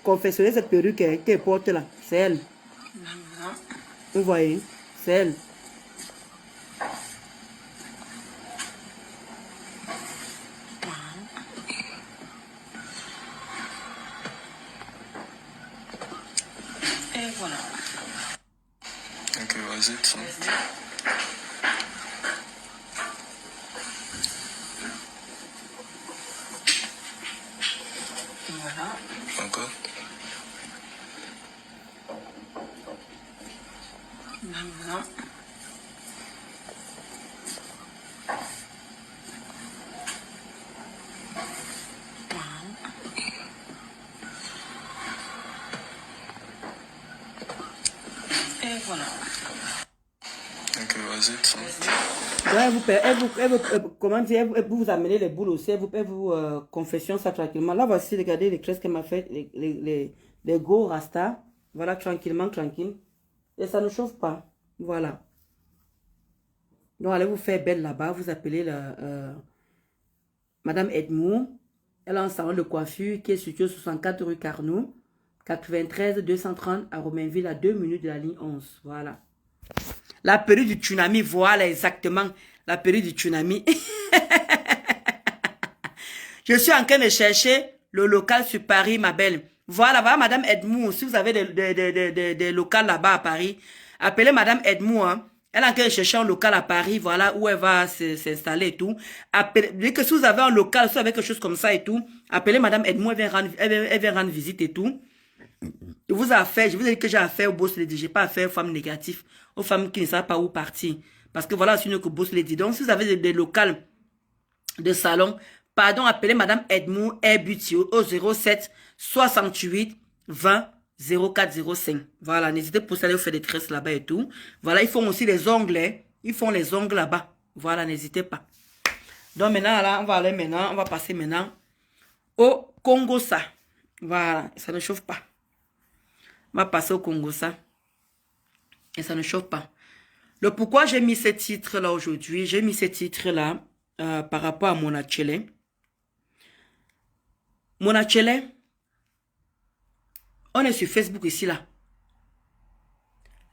confectionné cette perruque qu'elle porte là. C'est elle. Vous voyez? C'est elle. Et voilà. Ok, vas-y. Voilà. Encore. Maintenant. Et voilà. Ok, vas-y. Comment dire, elle vous amener les boules aussi, elle vous confession ça tranquillement. Là, voici, regardez les tresses qu'elle m'a fait, les gros rastas. Voilà, tranquillement, tranquille. Et ça ne chauffe pas. Voilà. Donc, allez vous faire belle là-bas. Vous appelez Madame Edmou. Elle a un salon de coiffure qui est situé au 64 rue Carnot, 93 230 à Romainville, à 2 minutes de la ligne 11. Voilà. La perruque du tsunami, voilà exactement. La perruque du tsunami. Je suis en train de chercher le local sur Paris, ma belle. Voilà, voilà, Madame Edmou. Si vous avez des locaux là-bas à Paris, appelez Madame Edmou. Hein. Elle est en train de chercher un local à Paris, voilà, où elle va s'installer et tout. Dès que si vous avez un local, si vous avez quelque chose comme ça et tout, appelez Madame Edmou, elle vient rendre visite et tout. Je vous ai dit que j'ai affaire aux boss lady, j'ai pas affaire aux femmes négatives, aux femmes qui ne savent pas où partir. Parce que voilà, c'est une que boss lady. Donc, si vous avez des locales de salon, pardon, appelez Madame Edmou Airbutio au 07 68 20 04 05. Voilà, n'hésitez pas à aller faire des tresses là-bas et tout. Voilà, ils font aussi les ongles, hein. Ils font les ongles là-bas. Voilà, n'hésitez pas. Donc maintenant, là, on va aller maintenant, on va passer maintenant au Congo ça. Voilà, ça ne chauffe pas. On va passer au Congo ça. Et ça ne chauffe pas. Le pourquoi j'ai mis ce titre-là aujourd'hui, j'ai mis ce titre-là par rapport à Mona Tchelé. Mona Tchelé, on est sur Facebook ici, là.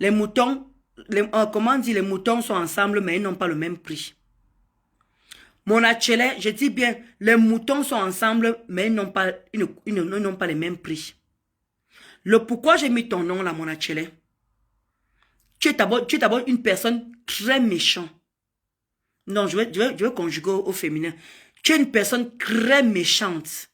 Les moutons, comment on dit, les moutons sont ensemble, mais ils n'ont pas le même prix. Mona Tchelé, je dis bien, les moutons sont ensemble, mais ils n'ont pas les mêmes prix. Le pourquoi j'ai mis ton nom là, Mona Tchelé, tu es d'abord une personne très méchante. Non, je vais conjuguer au féminin. Tu es une personne très méchante.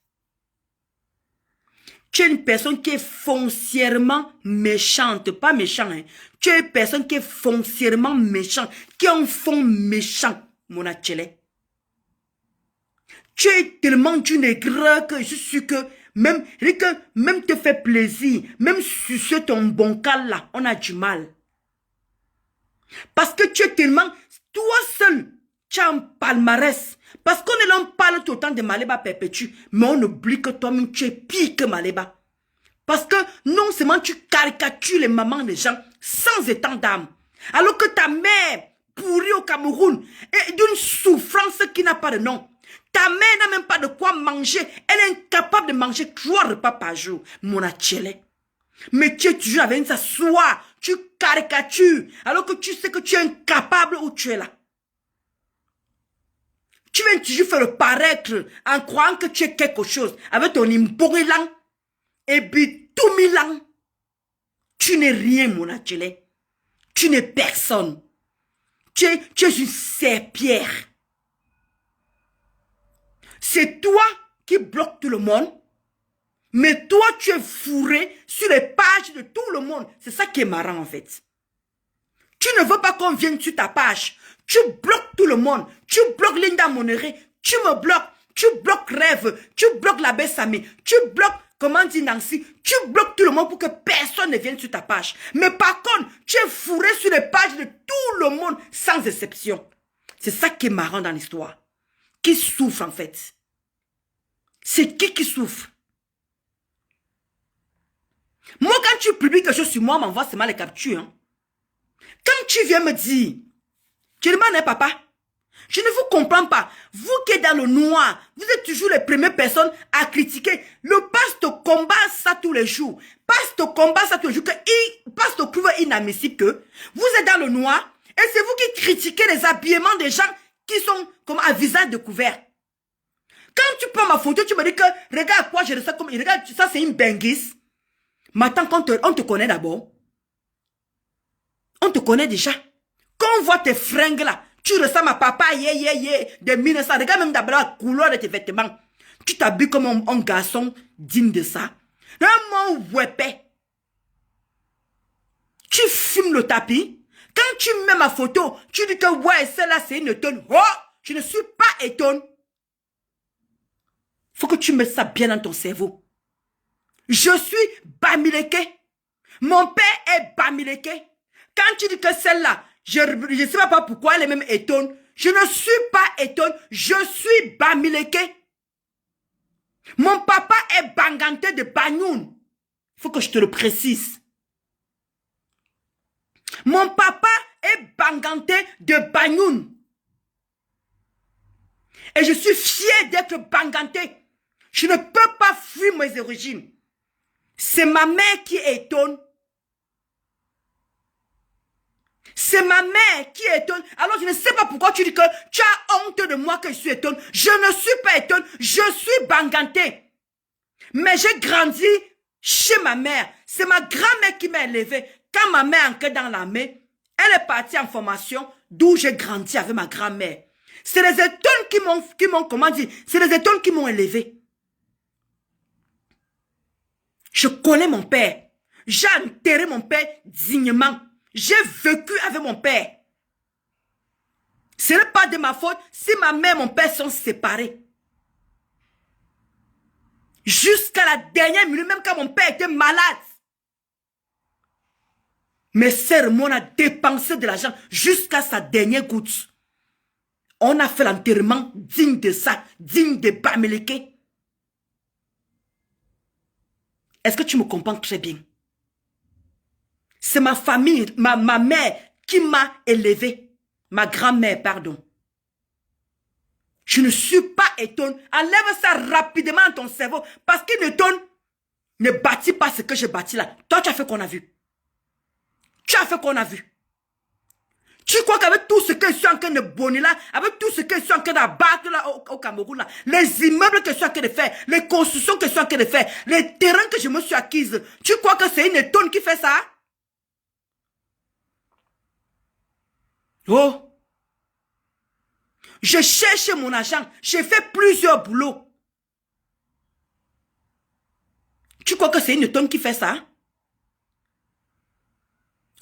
Tu es une personne qui est foncièrement méchante. Pas méchant, hein. Tu es une personne qui est foncièrement méchante. Qui est un fond méchant, Mona Tchelé. Tu es tellement d'une aigreur que je suis sûr que même te faire plaisir, même sucer ton bon cal là, on a du mal. Parce que tu es tellement, toi seul, tu as un palmarès. Parce qu'on en parle tout le temps de Maléba Perpétue, mais on oublie que toi-même tu es pire que Maléba. Parce que non seulement tu caricatures les mamans des gens sans état d'âme, alors que ta mère, pourrie au Cameroun, est d'une souffrance qui n'a pas de nom. Ta mère n'a même pas de quoi manger. Elle est incapable de manger 3 repas par jour. Mona Tchelé. Mais tu es toujours avec sa soie. Tu caricatures. Alors que tu sais que tu es incapable où tu es là. Tu viens toujours faire le paraître en croyant que tu es quelque chose. Avec ton imborilang et bitoumilang. Tu n'es rien, Mona Tchelé. Tu n'es personne. Tu es une serpillère. C'est toi qui bloques tout le monde. Mais toi, tu es fourré sur les pages de tout le monde. C'est ça qui est marrant en fait. Tu ne veux pas qu'on vienne sur ta page. Tu bloques tout le monde. Tu bloques Linda Monéré. Tu me bloques. Tu bloques Rêve. Tu bloques la Bessamé. Tu bloques, comment dit Nancy. Tu bloques tout le monde pour que personne ne vienne sur ta page. Mais par contre, tu es fourré sur les pages de tout le monde sans exception. C'est ça qui est marrant dans l'histoire. Qui souffre en fait? C'est qui souffre? Moi, quand tu publies quelque chose sur moi, m'envoie seulement les captures. Hein. Quand tu viens me dire, tu demandes à papa, je ne vous comprends pas. Vous qui êtes dans le noir, vous êtes toujours les premières personnes à critiquer. Le pasteur combat ça tous les jours. Pasteur combat ça tous les jours. Pasteur trouve inadmissible que vous êtes dans le noir et c'est vous qui critiquez les habillements des gens qui sont comme à visage découvert. Quand tu prends ma photo, tu me dis que regarde à quoi je ressemble comme... Regarde, ça c'est une benguise. Maintenant, on te connaît d'abord. On te connaît déjà. Quand on voit tes fringues là, tu ressembles à papa, de 1900. Regarde même d'abord la couleur de tes vêtements. Tu t'habilles comme un garçon digne de ça. Un mot wépé. Tu fumes le tapis. Quand tu mets ma photo, tu dis que ouais, celle-là c'est une étonne. Oh, je ne suis pas étonne. Faut que tu mettes ça bien dans ton cerveau. Je suis Bamileke. Mon père est Bamileke. Quand tu dis que celle-là, je ne sais pas pourquoi elle est même étonne. Je ne suis pas étonne. Je suis Bamileke. Mon papa est Banganté de Banyoun. Il faut que je te le précise. Mon papa est Banganté de Banyoun. Et je suis fier d'être Banganté. Je ne peux pas fuir mes origines. C'est ma mère qui étonne. C'est ma mère qui étonne. Alors je ne sais pas pourquoi tu dis que tu as honte de moi que je suis étonne. Je ne suis pas étonne. Je suis Banganté. Mais j'ai grandi chez ma mère. C'est ma grand-mère qui m'a élevé. Quand ma mère entrait dans l'armée, elle est partie en formation d'où j'ai grandi avec ma grand-mère. C'est les étonnes qui m'ont, comment dire, c'est les étonnes qui m'ont élevé. Je connais mon père. J'ai enterré mon père dignement. J'ai vécu avec mon père. Ce n'est pas de ma faute si ma mère et mon père sont séparés. Jusqu'à la dernière minute, même quand mon père était malade. Mes sœurs m'ont dépensé de l'argent jusqu'à sa dernière goutte. On a fait l'enterrement digne de ça, digne de Bamileke. Est-ce que tu me comprends très bien? C'est ma famille, ma mère qui m'a élevé. Ma grand-mère, pardon. Je ne suis pas étonné. Enlève ça rapidement dans ton cerveau. Parce qu'une étonne ne bâtit pas ce que je bâtis là. Toi, tu as fait qu'on a vu. Tu as fait qu'on a vu. Tu crois qu'avec tout ce que je suis en train de bonner là, avec tout ce que je suis en train d'abattre là au Cameroun là, les immeubles que je suis en train de faire, les constructions que je suis en train de faire, les terrains que je me suis acquise, tu crois que c'est une étonne qui fait ça? Oh! Je cherche mon argent, j'ai fait plusieurs boulots. Tu crois que c'est une étonne qui fait ça?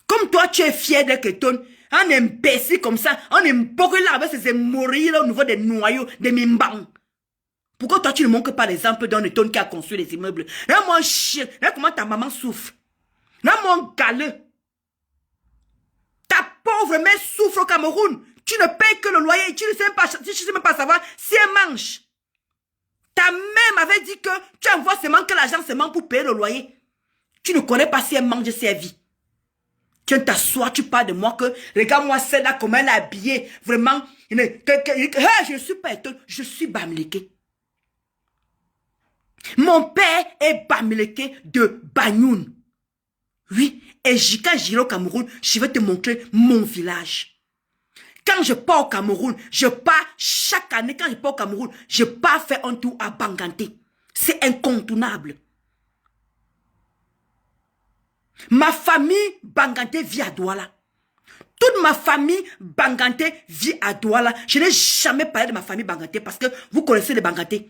Comme toi, tu es fier d'être étonne. Un imbécile comme ça, un imbécile là avec ses hémorroïdes au niveau des noyaux, des mimbang. Pourquoi toi tu ne montres pas l'exemple d'un étonne qui a construit les immeubles? Là, mon chien, là comment ta maman souffre. Là, mon galeux. Ta pauvre mère souffre au Cameroun. Tu ne payes que le loyer. Tu ne sais même pas savoir si elle mange. Ta mère m'avait dit que tu envoies seulement que l'argent seulement pour payer le loyer. Tu ne connais pas si elle mange, si elle vit. Tu viens t'asseoir, tu parles de moi que, regarde-moi celle là, comment elle est habillée. Vraiment, je ne suis pas étonné, je suis Bamileke. Mon père est Bamileke de Banyoun. Oui, et quand j'irai au Cameroun, je vais te montrer mon village. Quand je pars au Cameroun, je pars chaque année, quand je pars au Cameroun, je pars faire un tour à Banganté. C'est incontournable. Ma famille Banganté vit à Douala. Toute ma famille Banganté vit à Douala. Je n'ai jamais parlé de ma famille Banganté parce que vous connaissez les Banganté.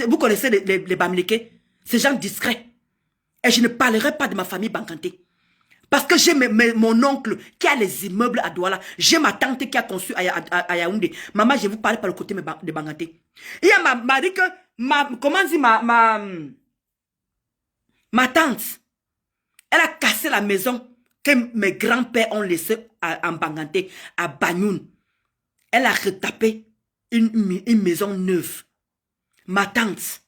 Vous connaissez les Bamileke. C'est gens discrets. Et je ne parlerai pas de ma famille Banganté. Parce que j'ai mon oncle qui a les immeubles à Douala. J'ai ma tante qui a conçu à Yaoundé. Maman, je vous parle par le côté de Banganté. Il y a m'a dit que, comment dit ma tante, elle a cassé la maison que mes grands-pères ont laissée en Banganté, à Banyoun. Elle a retapé une maison neuve. Ma tante.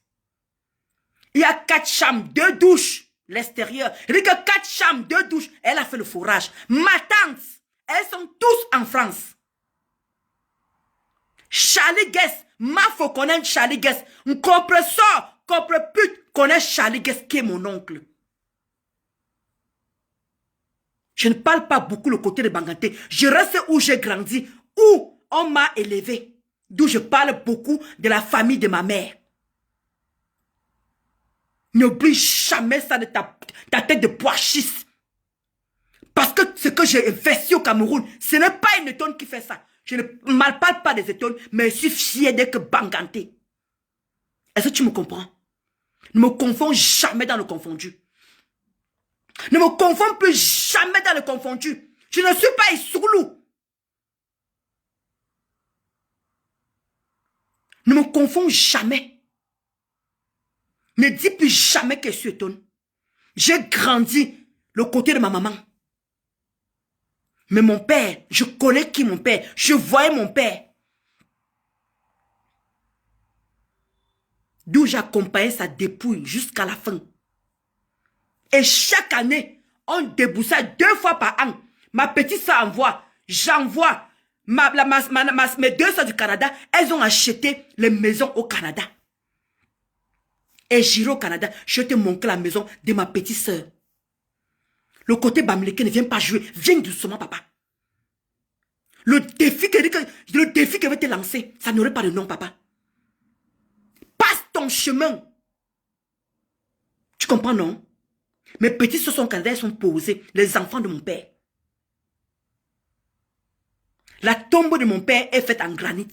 Il y a 4 chambres, 2 douches. L'extérieur. Il dit que 4 chambres, 2 douches. Elle a fait le forage. Ma tante. Elles sont tous en France. Charlie Guest. Ma faut connaître Charlie Guest. Un compresseur, pute connaît Charlie Guest qui est mon oncle. Je ne parle pas beaucoup le côté de Banganté. Je reste où j'ai grandi, où on m'a élevé. D'où je parle beaucoup de la famille de ma mère. N'oublie jamais ça de ta tête de pois chiche. Parce que ce que j'ai investi au Cameroun, ce n'est pas une étonne qui fait ça. Je ne parle pas des étonnes, mais je suis fier d'être Banganté. Est-ce que tu me comprends? Ne me confonds jamais dans le confondu. Ne me confonds plus jamais dans le confondu. Je ne suis pas Issoulou. Ne me confonds jamais. Ne dis plus jamais que je suis étonne. J'ai grandi le côté de ma maman. Mais mon père, je connais qui mon père. Je voyais mon père. D'où j'accompagnais sa dépouille jusqu'à la fin. Et chaque année, on déboussait 2 fois par an. Ma petite soeur envoie, j'envoie. Mes 2 soeurs du Canada, elles ont acheté les maisons au Canada. Et j'irai au Canada, je te montre la maison de ma petite soeur. Le côté Bamileke ne vient pas jouer. Viens doucement, papa. Le défi que je vais te lancer, ça n'aurait pas de nom, papa. Passe ton chemin. Tu comprends, non? Mes petits soeurs sont au Canada, elles sont posées. Les enfants de mon père. La tombe de mon père est faite en granit.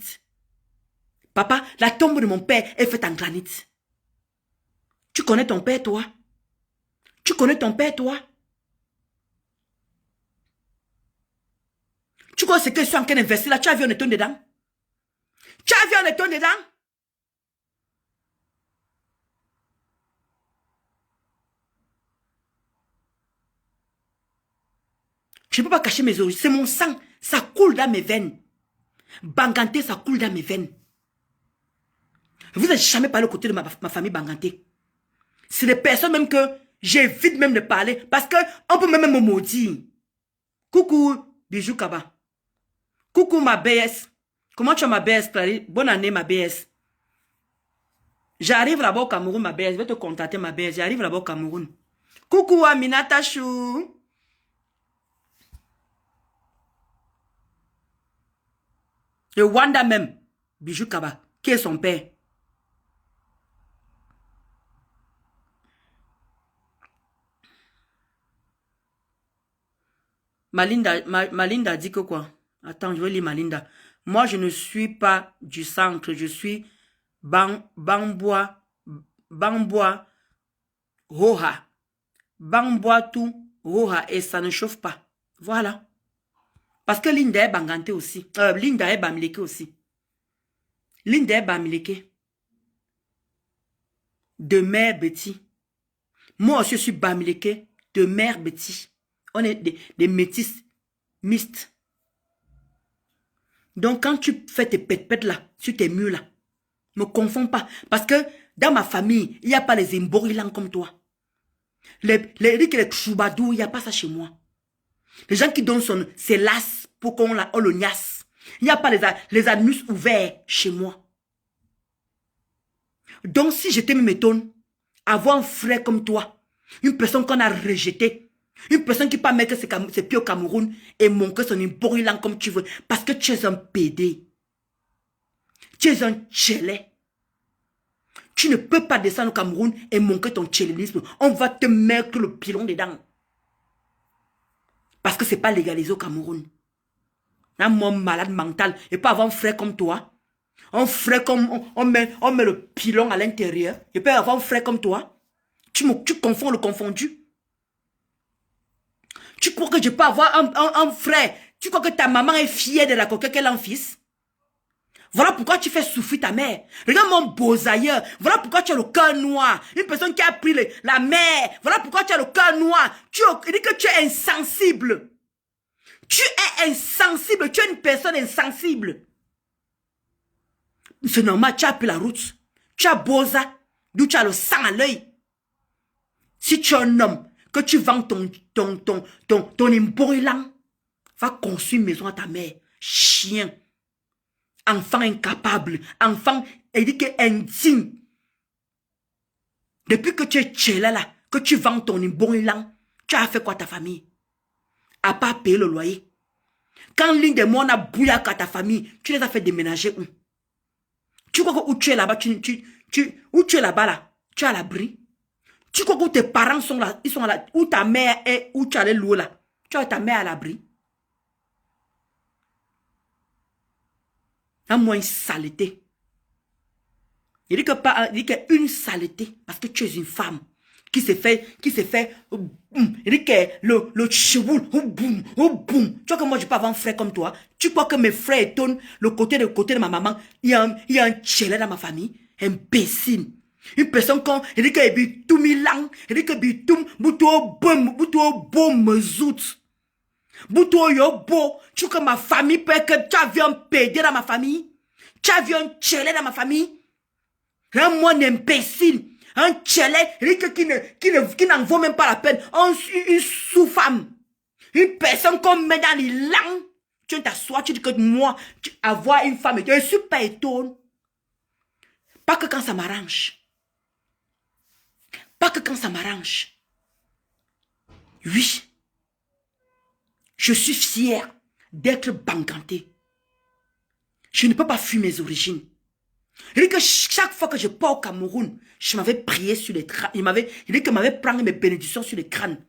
Papa, la tombe de mon père est faite en granit. Tu connais ton père, toi? Tu connais ton père, toi? Tu connais ce que je suis en train d'investir là? Tu as vu un étonne dedans? Tu as vu un étonne dedans? Je ne peux pas cacher mes origines. C'est mon sang. Ça coule dans mes veines. Banganté, ça coule dans mes veines. Vous n'avez jamais parlé aux côtés de ma famille Banganté. C'est des personnes même que j'évite même de parler parce qu'on peut même me maudire. Coucou, Bijou Kaba. Coucou, ma BS. Comment tu as ma BS, Clary? Bonne année, ma BS. J'arrive là-bas au Cameroun, ma BS. Je vais te contacter, ma BS. J'arrive là-bas au Cameroun. Coucou, Aminata Chou. Le Wanda même. Bijou Kaba. Qui est son père? Malinda dit que quoi? Attends, je vais lire Malinda. Moi, je ne suis pas du centre. Je suis Bambois, Roha. Bambois tout, Roha. Et ça ne chauffe pas. Voilà. Parce que Linda est Banganté aussi. Linda est Bamileke aussi. Linda est Bamileke. De mère Betty. Moi aussi, je suis Bamileke. De mère Betty. On est des métis mixtes. Donc, quand tu fais tes pètes là, sur tes murs là, ne confonds pas. Parce que dans ma famille, il n'y a pas les imborilans comme toi. Les troubadours, il n'y a pas ça chez moi. Les gens qui donnent ses lasses pour qu'on le niasse. Il n'y a pas les anus ouverts chez moi. Donc, si je t'aime, m'étonne, avoir un frère comme toi, une personne qu'on a rejetée, une personne qui peut mettre ses pieds au Cameroun et montrer son imborilan comme tu veux. Parce que tu es un PD. Tu es un tchélé. Tu ne peux pas descendre au Cameroun et montrer ton tchélénisme. On va te mettre le pilon dedans. Parce que ce n'est pas légalisé au Cameroun. Un moi malade mental et pas avoir un frère comme toi. Un frère comme... On met le pilon à l'intérieur. Et pas avoir un frère comme toi. Tu confonds le confondu. Tu crois que je peux avoir un frère? Tu crois que ta maman est fière de la coquette qu'elle a un fils? Voilà pourquoi tu fais souffrir ta mère. Regarde mon beau-ailleurs. Voilà pourquoi tu as le cœur noir. Une personne qui a pris la mère. Voilà pourquoi tu as le cœur noir. Il dit que tu es insensible. Tu es insensible. Tu es une personne insensible. C'est normal, tu as pris la route. Tu as Boza. D'où tu as le sang à l'œil. Si tu es un homme, que tu vends ton imborilan, va construire une maison à ta mère. Chien. Enfant incapable. Enfant, il dit que indigne. Depuis que tu es tchéla là, que tu vends ton imborilan, tu as fait quoi ta famille? À part payer le loyer. Quand l'une de moi on a bouillac à ta famille, tu les as fait déménager où? Tu crois que où tu es là-bas, où tu es là-bas là, tu es à l'abri? Tu crois que tes parents sont là, ils sont là, où ta mère est, où tu allais louer là. Tu as ta mère à l'abri. À moins une saleté. Il dit que une saleté, parce que tu es une femme qui s'est fait, il dit que le chevou, boum. Tu vois que moi je peux avoir un frère comme toi. Tu crois que mes frères étonnent le côté de ma maman, il y a un tchelé dans ma famille, imbécile. Une personne quand il dit que tout milan, il dit que bitum buto bon mezout. Buto yo bo, tu que ma famille peut que tu as vu un pédé dans ma famille. Tu as vu un tchelé dans ma famille. Un moine imbécile, un tchelé, il dit que qui n'en vaut même pas la peine. Une sous-femme. Une personne qu'on met dans les langues. Tu t'assois, tu dis que moi, avoir une femme, je ne suis pas étonné. Pas que quand ça m'arrange. Pas que quand ça m'arrange. Oui. Je suis fière d'être banganté. Je ne peux pas fuir mes origines. Il dit que chaque fois que je pars au Cameroun, je m'avais prié sur les crânes. Il dit que m'avait pris mes bénédictions sur les crânes.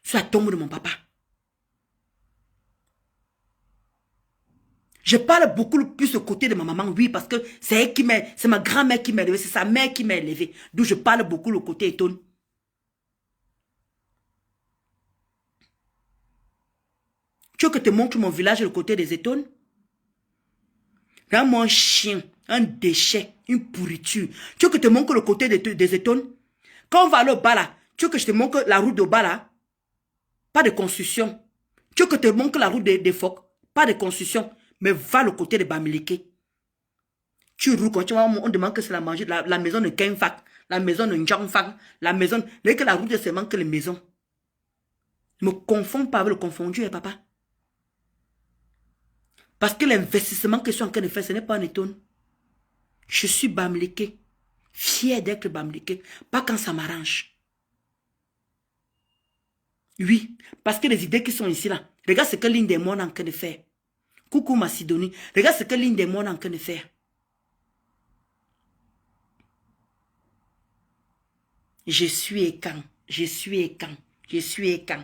Sur la tombe de mon papa. Je parle beaucoup plus au côté de ma maman, oui, parce que c'est ma grand-mère qui m'a élevé, c'est sa mère qui m'a élevé. D'où je parle beaucoup le côté étonne. Tu veux que je te montre mon village le côté des étonnes? Regarde-moi un chien, un déchet, une pourriture. Tu veux que je te montre le côté des étonnes? Quand on va aller au bas là, tu veux que je te montre la route de bas là? Pas de construction. Tu veux que je te montre la route des phoques? Pas de construction. Mais va le côté de Bamileke. Tu roules quand tu vas, on demande que c'est la maison de Kenfak, la maison de Njangfak, la maison... Dès que la route se manque les maisons. Ne me confonds pas avec le confondu, papa. Parce que l'investissement que je suis en train de faire, ce n'est pas un étonne. Je suis Bamileke. Fier d'être Bamileke. Pas quand ça m'arrange. Oui, parce que les idées qui sont ici, là, regarde ce que l'une des moines est en train de faire. Coucou Macedonie. Regarde ce que l'une des moines est en train de faire. Je suis écan. Je suis écan. Je suis écan.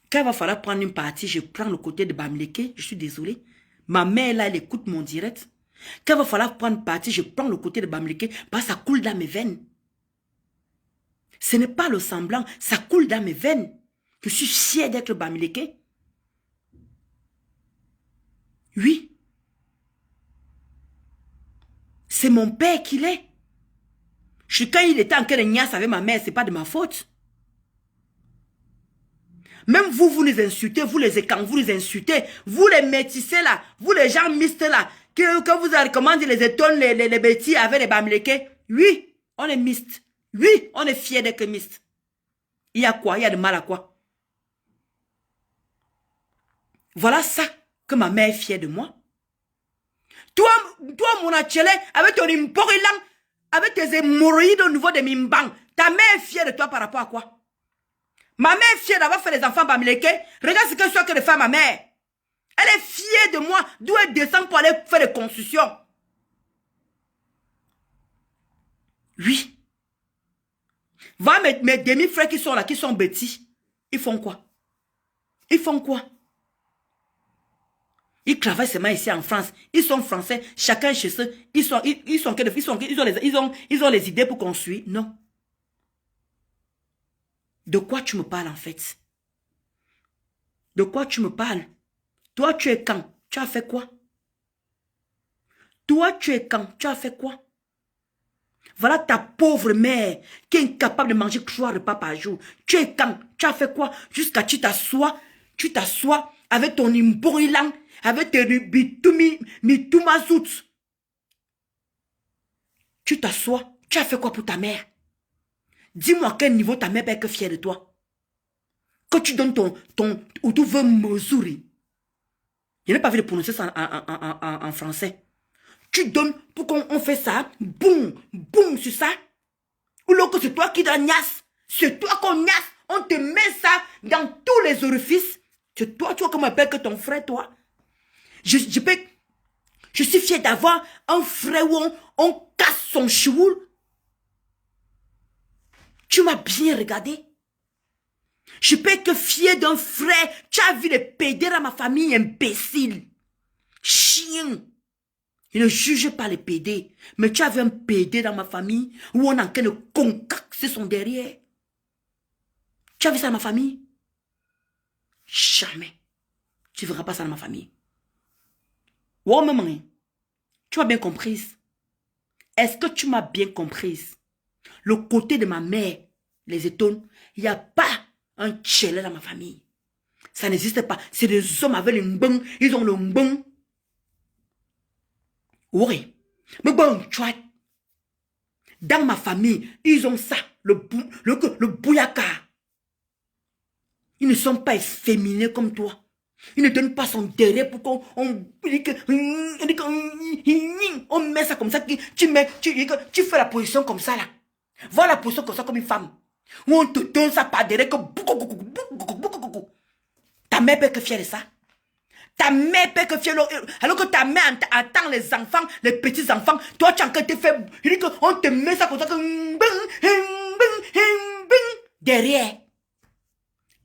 Quand il va falloir prendre une partie, je prends le côté de Bamileke. Je suis désolé. Ma mère, là, elle écoute mon direct. Quand il va falloir prendre partie, je prends le côté de Bamileke. Parce que ça coule dans mes veines. Ce n'est pas le semblant. Ça coule dans mes veines. Je suis fier d'être Bamileke. Oui. C'est mon père qu'il est. Quand il était en train de niasse avec ma mère, ce n'est pas de ma faute. Même vous, vous les insultez, vous les écans, vous les insultez, vous les métissez là, vous les gens mixtes là, que vous avez recommandé les étonnes, les bêtis avec les Bamileke. Oui, on est mixte. Oui, on est fiers d'être mixte. Il y a quoi? Il y a de mal à quoi? Voilà ça que ma mère est fière de moi. Toi mon achélé, avec ton imporilang, avec tes hémorroïdes au niveau de Mimbang, ta mère est fière de toi par rapport à quoi? Ma mère est fière d'avoir fait les enfants Bamileke. Regarde ce que je suis en train de faire ma mère. Elle est fière de moi, d'où elle descend pour aller faire des constructions. Oui. Va mes demi-frères qui sont là, qui sont bêtis. Ils font quoi? Ils font quoi? Ils travaillent seulement ici en France. Ils sont français, chacun chez eux. Ils ont les idées pour construire. Non. De quoi tu me parles en fait? De quoi tu me parles? Toi, tu es quand? Tu as fait quoi? Toi, tu es quand? Tu as fait quoi? Voilà ta pauvre mère qui est incapable de manger 3 repas par jour. Tu es quand? Tu as fait quoi? Jusqu'à tu t'assois avec ton imborilang, avec tes mitumazout. Tu t'assois. Tu as fait quoi pour ta mère? Dis-moi à quel niveau ta mère peut être fière de toi. Que tu donnes ou tu veux mesurer. Je n'ai pas vu de prononcer ça en français. Tu donnes pour qu'on fait ça. Boum, boum sur ça. Ou alors que c'est toi qui donnes niasse. C'est toi qu'on niasse. On te met ça dans tous les orifices. C'est toi, tu vois comment appelle que ton frère, toi. Je suis fier d'avoir un frère où on casse son chioul. Tu m'as bien regardé. Je peux être fier d'un frère. Tu as vu les pédés dans ma famille, imbécile. Chien. Je ne juge pas les pédés. Mais tu avais un pédé dans ma famille où on a en train de concocter son derrière. Tu as vu ça dans ma famille? Jamais. Tu ne verras pas ça dans ma famille. Ouais, maman. Tu m'as bien comprise. Est-ce que tu m'as bien comprise? Le côté de ma mère, les étonnes, il n'y a pas un tchèle dans ma famille. Ça n'existe pas. C'est des hommes avec le mbeng. Ils ont le mbeng. Oui. Mais bon, tu vois, dans ma famille, ils ont ça, le bouyaka. Ils ne sont pas efféminés comme toi. Ils ne donnent pas son derrière pour qu'on on met ça comme ça. Tu fais la position comme ça là. Voilà la position comme ça comme une femme. Où on te donne ça par derrière. Ta mère peut être fière de ça. Ta mère peut être fière. Alors que ta mère attend les enfants, les petits-enfants. Toi, tu as encore été fait. On te met ça comme ça. Derrière.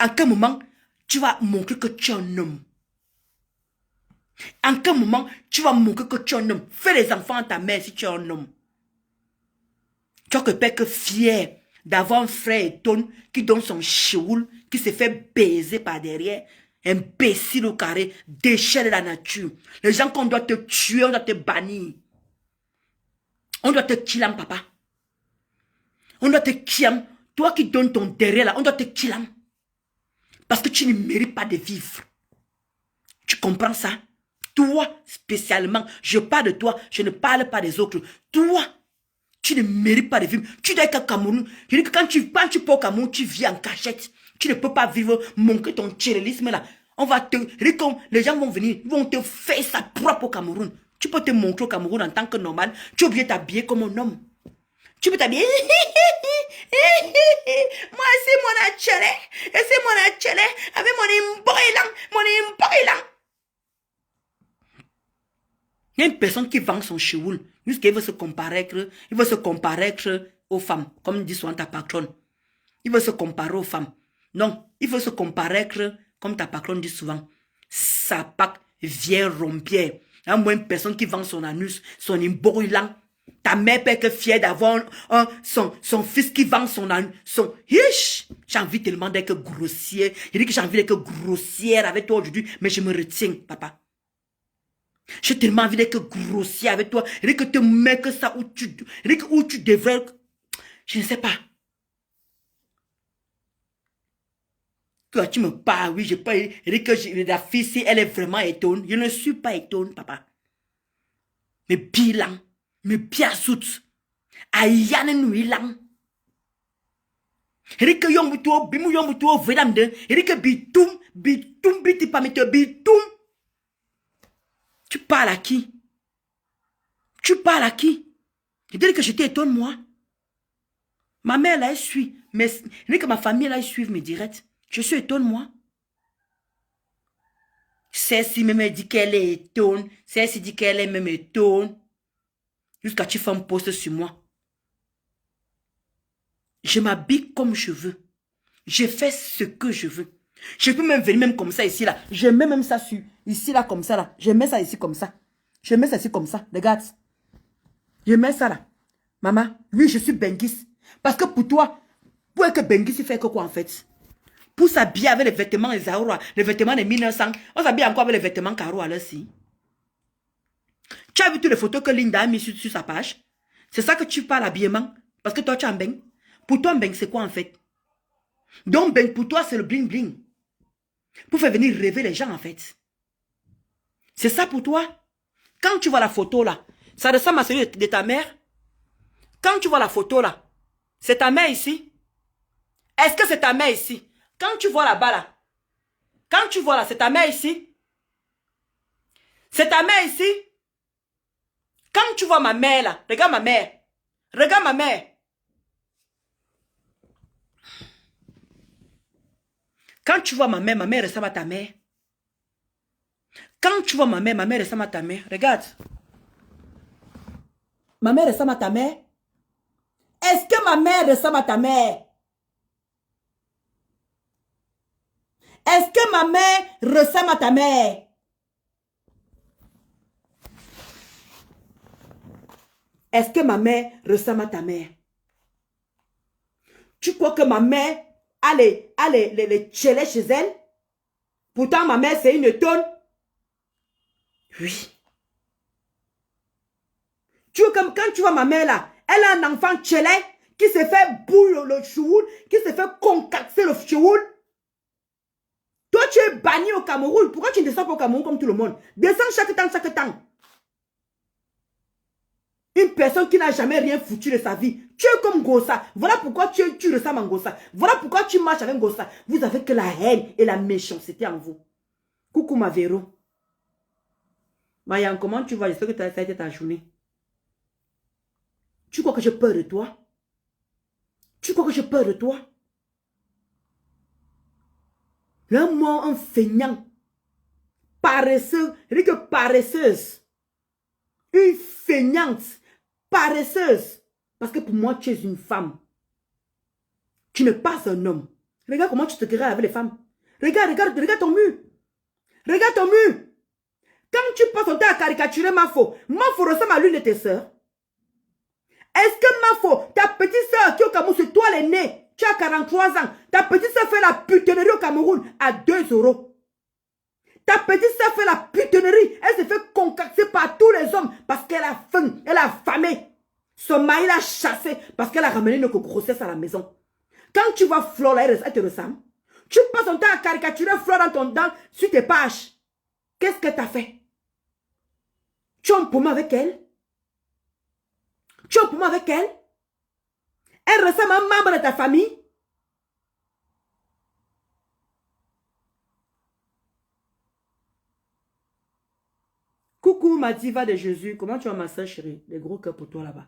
En quel moment tu vas montrer que tu es un homme? En quel moment tu vas montrer que tu es un homme? Fais les enfants à ta mère si tu es un homme. Tu as que peut être fier d'avoir un frère étonne qui donne son chioul, qui se fait baiser par derrière. Imbécile au carré, déchet de la nature. Les gens qu'on doit te tuer, on doit te bannir. On doit te killer, papa. On doit te killer. Toi qui donnes ton derrière là, on doit te killer. Parce que tu ne mérites pas de vivre. Tu comprends ça? Toi, spécialement, je parle de toi, je ne parle pas des autres. Toi, tu ne mérites pas de vivre. Tu dois être au Cameroun. Je dis que quand tu pars au Cameroun, tu vis en cachette. Tu ne peux pas vivre, montrer ton tchérélisme là. On va te... Les gens vont venir, ils vont te faire ça propre au Cameroun. Tu peux te montrer au Cameroun en tant que normal. Tu es obligé t'habiller comme un homme. Tu peux t'habiller. Moi, c'est mon atchelé. Et c'est mon atchelé. Avec mon imboilant. Mon imboilant. Il y a une personne qui vend son cheoul. Jusqu'à il veut se comparer. Il veut se comparer aux femmes. Comme dit souvent ta patronne. Il veut se comparer aux femmes. Non, il veut se comparer comme ta patronne dit souvent. Sa pack vieille rompière. Il y a moins une personne qui vend son anus, son imboilant. Ta mère peut être fière d'avoir son fils qui vend son anus. J'ai envie tellement d'être grossière. Il dit que j'ai envie d'être grossière avec toi aujourd'hui, mais je me retiens, papa. J'ai tellement envie d'être grossière avec toi. Il dit que te mets que ça où tu devrais... Je ne sais pas. Quand tu me parles, oui, je peux... Il dit que la fille, si elle est vraiment étonnée, je ne suis pas étonnée, papa. Mais bilan. Mais bien sout. Ayane nuilang. Il dit que yombuto, bimu yombuto, vedamde. Il dit que bitum, biti pas mettre bitum. Tu parles à qui? Tu parles à qui? Il dit que je t'étonne, moi. Ma mère, là, elle suit. Mais il dit que ma famille, là, elle suit mes directs. Je suis étonne, moi. Celle-ci même dit qu'elle est étonne. Celle-ci dit qu'elle est même étonne. Jusqu'à tu fais un post sur moi. Je m'habille comme je veux. Je fais ce que je veux. Je peux même venir même comme ça ici, là. Je mets même ça sur... Ici, là, comme ça, là. Je mets ça ici, comme ça. Je mets ça ici, comme ça. Regarde. Je mets ça, là. Maman, oui, je suis Bengis. Parce que pour toi, pour que Bengis, il fait que quoi, en fait? Pour s'habiller avec les vêtements des Aroua, les vêtements des 1900, on s'habille encore avec les vêtements Caro à l'heure-ci. Tu as vu toutes les photos que Linda a mis sur sa page? C'est ça que tu parles habillement? Parce que toi, tu as un beng. Pour toi, un beng, c'est quoi en fait? Donc, beng, pour toi, c'est le bling-bling. Pour faire venir rêver les gens en fait. C'est ça pour toi? Quand tu vois la photo là, ça ressemble à celui de ta mère? Quand tu vois la photo là, c'est ta mère ici? Est-ce que c'est ta mère ici? Quand tu vois là-bas là, quand tu vois là, c'est ta mère ici? C'est ta mère ici? Quand tu vois ma mère là, regarde ma mère. Regarde ma mère. Quand tu vois ma mère ressemble à ta mère. Quand tu vois ma mère ressemble à ta mère. Regarde. Ma mère ressemble à ta mère. Est-ce que ma mère ressemble à ta mère? Est-ce que ma mère ressemble à ta mère? Est-ce que ma mère ressemble à ta mère? Tu crois que ma mère a les tchélés chez elle? Pourtant, ma mère, c'est une tonne. Oui. Tu vois, comme quand tu vois ma mère là, elle a un enfant tchélé qui se fait bouler le chououl, qui se fait concacter le chououl. Toi, tu es banni au Cameroun. Pourquoi tu ne descends pas au Cameroun comme tout le monde? Descends chaque temps. Une personne qui n'a jamais rien foutu de sa vie. Tu es comme Gossa. Voilà pourquoi tu ressembles à Gossa. Voilà pourquoi tu marches avec Gossa. Vous avez que la haine et la méchanceté en vous. Coucou ma Véro. Mayan, comment tu vas? J'espère que ça a été ta journée. Tu crois que j'ai peur de toi? Tu crois que j'ai peur de toi? Là, moi, un feignant. Paresseux. Je dis que paresseuse. Une feignante. Paresseuse. Parce que pour moi, tu es une femme. Tu n'es pas un homme. Regarde comment tu te crées avec les femmes. Regarde ton mur. Regarde ton mur. Quand tu passes ton temps à caricaturer Mafo ressemble à l'une de tes sœurs. Est-ce que Mafo, ta petite sœur qui est au Cameroun, c'est toi l'aîné, tu as 43 ans. Ta petite sœur fait la putonnerie au Cameroun à 2 €. Ta petite sœur fait la putonnerie. Elle se fait concacter par tous les hommes parce qu'elle a faim, elle a affamé. Son mari l'a chassé parce qu'elle a ramené une grossesse à la maison. Quand tu vois Flore, elle te ressemble. Tu passes ton temps à caricaturer Flore sur tes pages. Qu'est-ce que tu as fait? Tu as un problème avec elle? Tu as un problème avec elle? Elle ressemble à un membre de ta famille? Coucou ma diva de Jésus, comment tu vas ma soeur chérie? Des gros cœurs pour toi là-bas.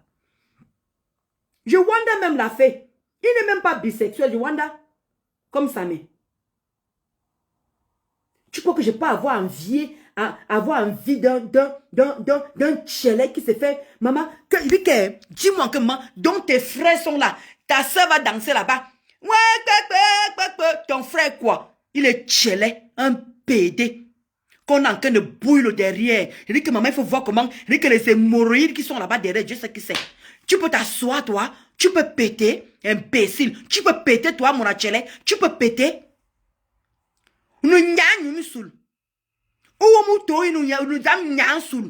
Wanda même l'a fait. Il n'est même pas bisexuel, Wanda. Comme ça, mais. Tu crois que je peux avoir envie d'un tchelek qui se fait, maman, dis-moi que maman, donc tes frères sont là, ta soeur va danser là-bas. Ouais, ton frère quoi? Il est tchelek, un PD. Qu'on est en train de bouillir derrière. Je dis que maman, il faut voir comment, je dis que les hémorroïdes qui sont là-bas derrière, je sais qui c'est. Tu peux t'asseoir, toi, tu peux péter, imbécile. Tu peux péter, toi, mon tchelek, tu peux péter. Nous n'y a nous soul. Ou nous nous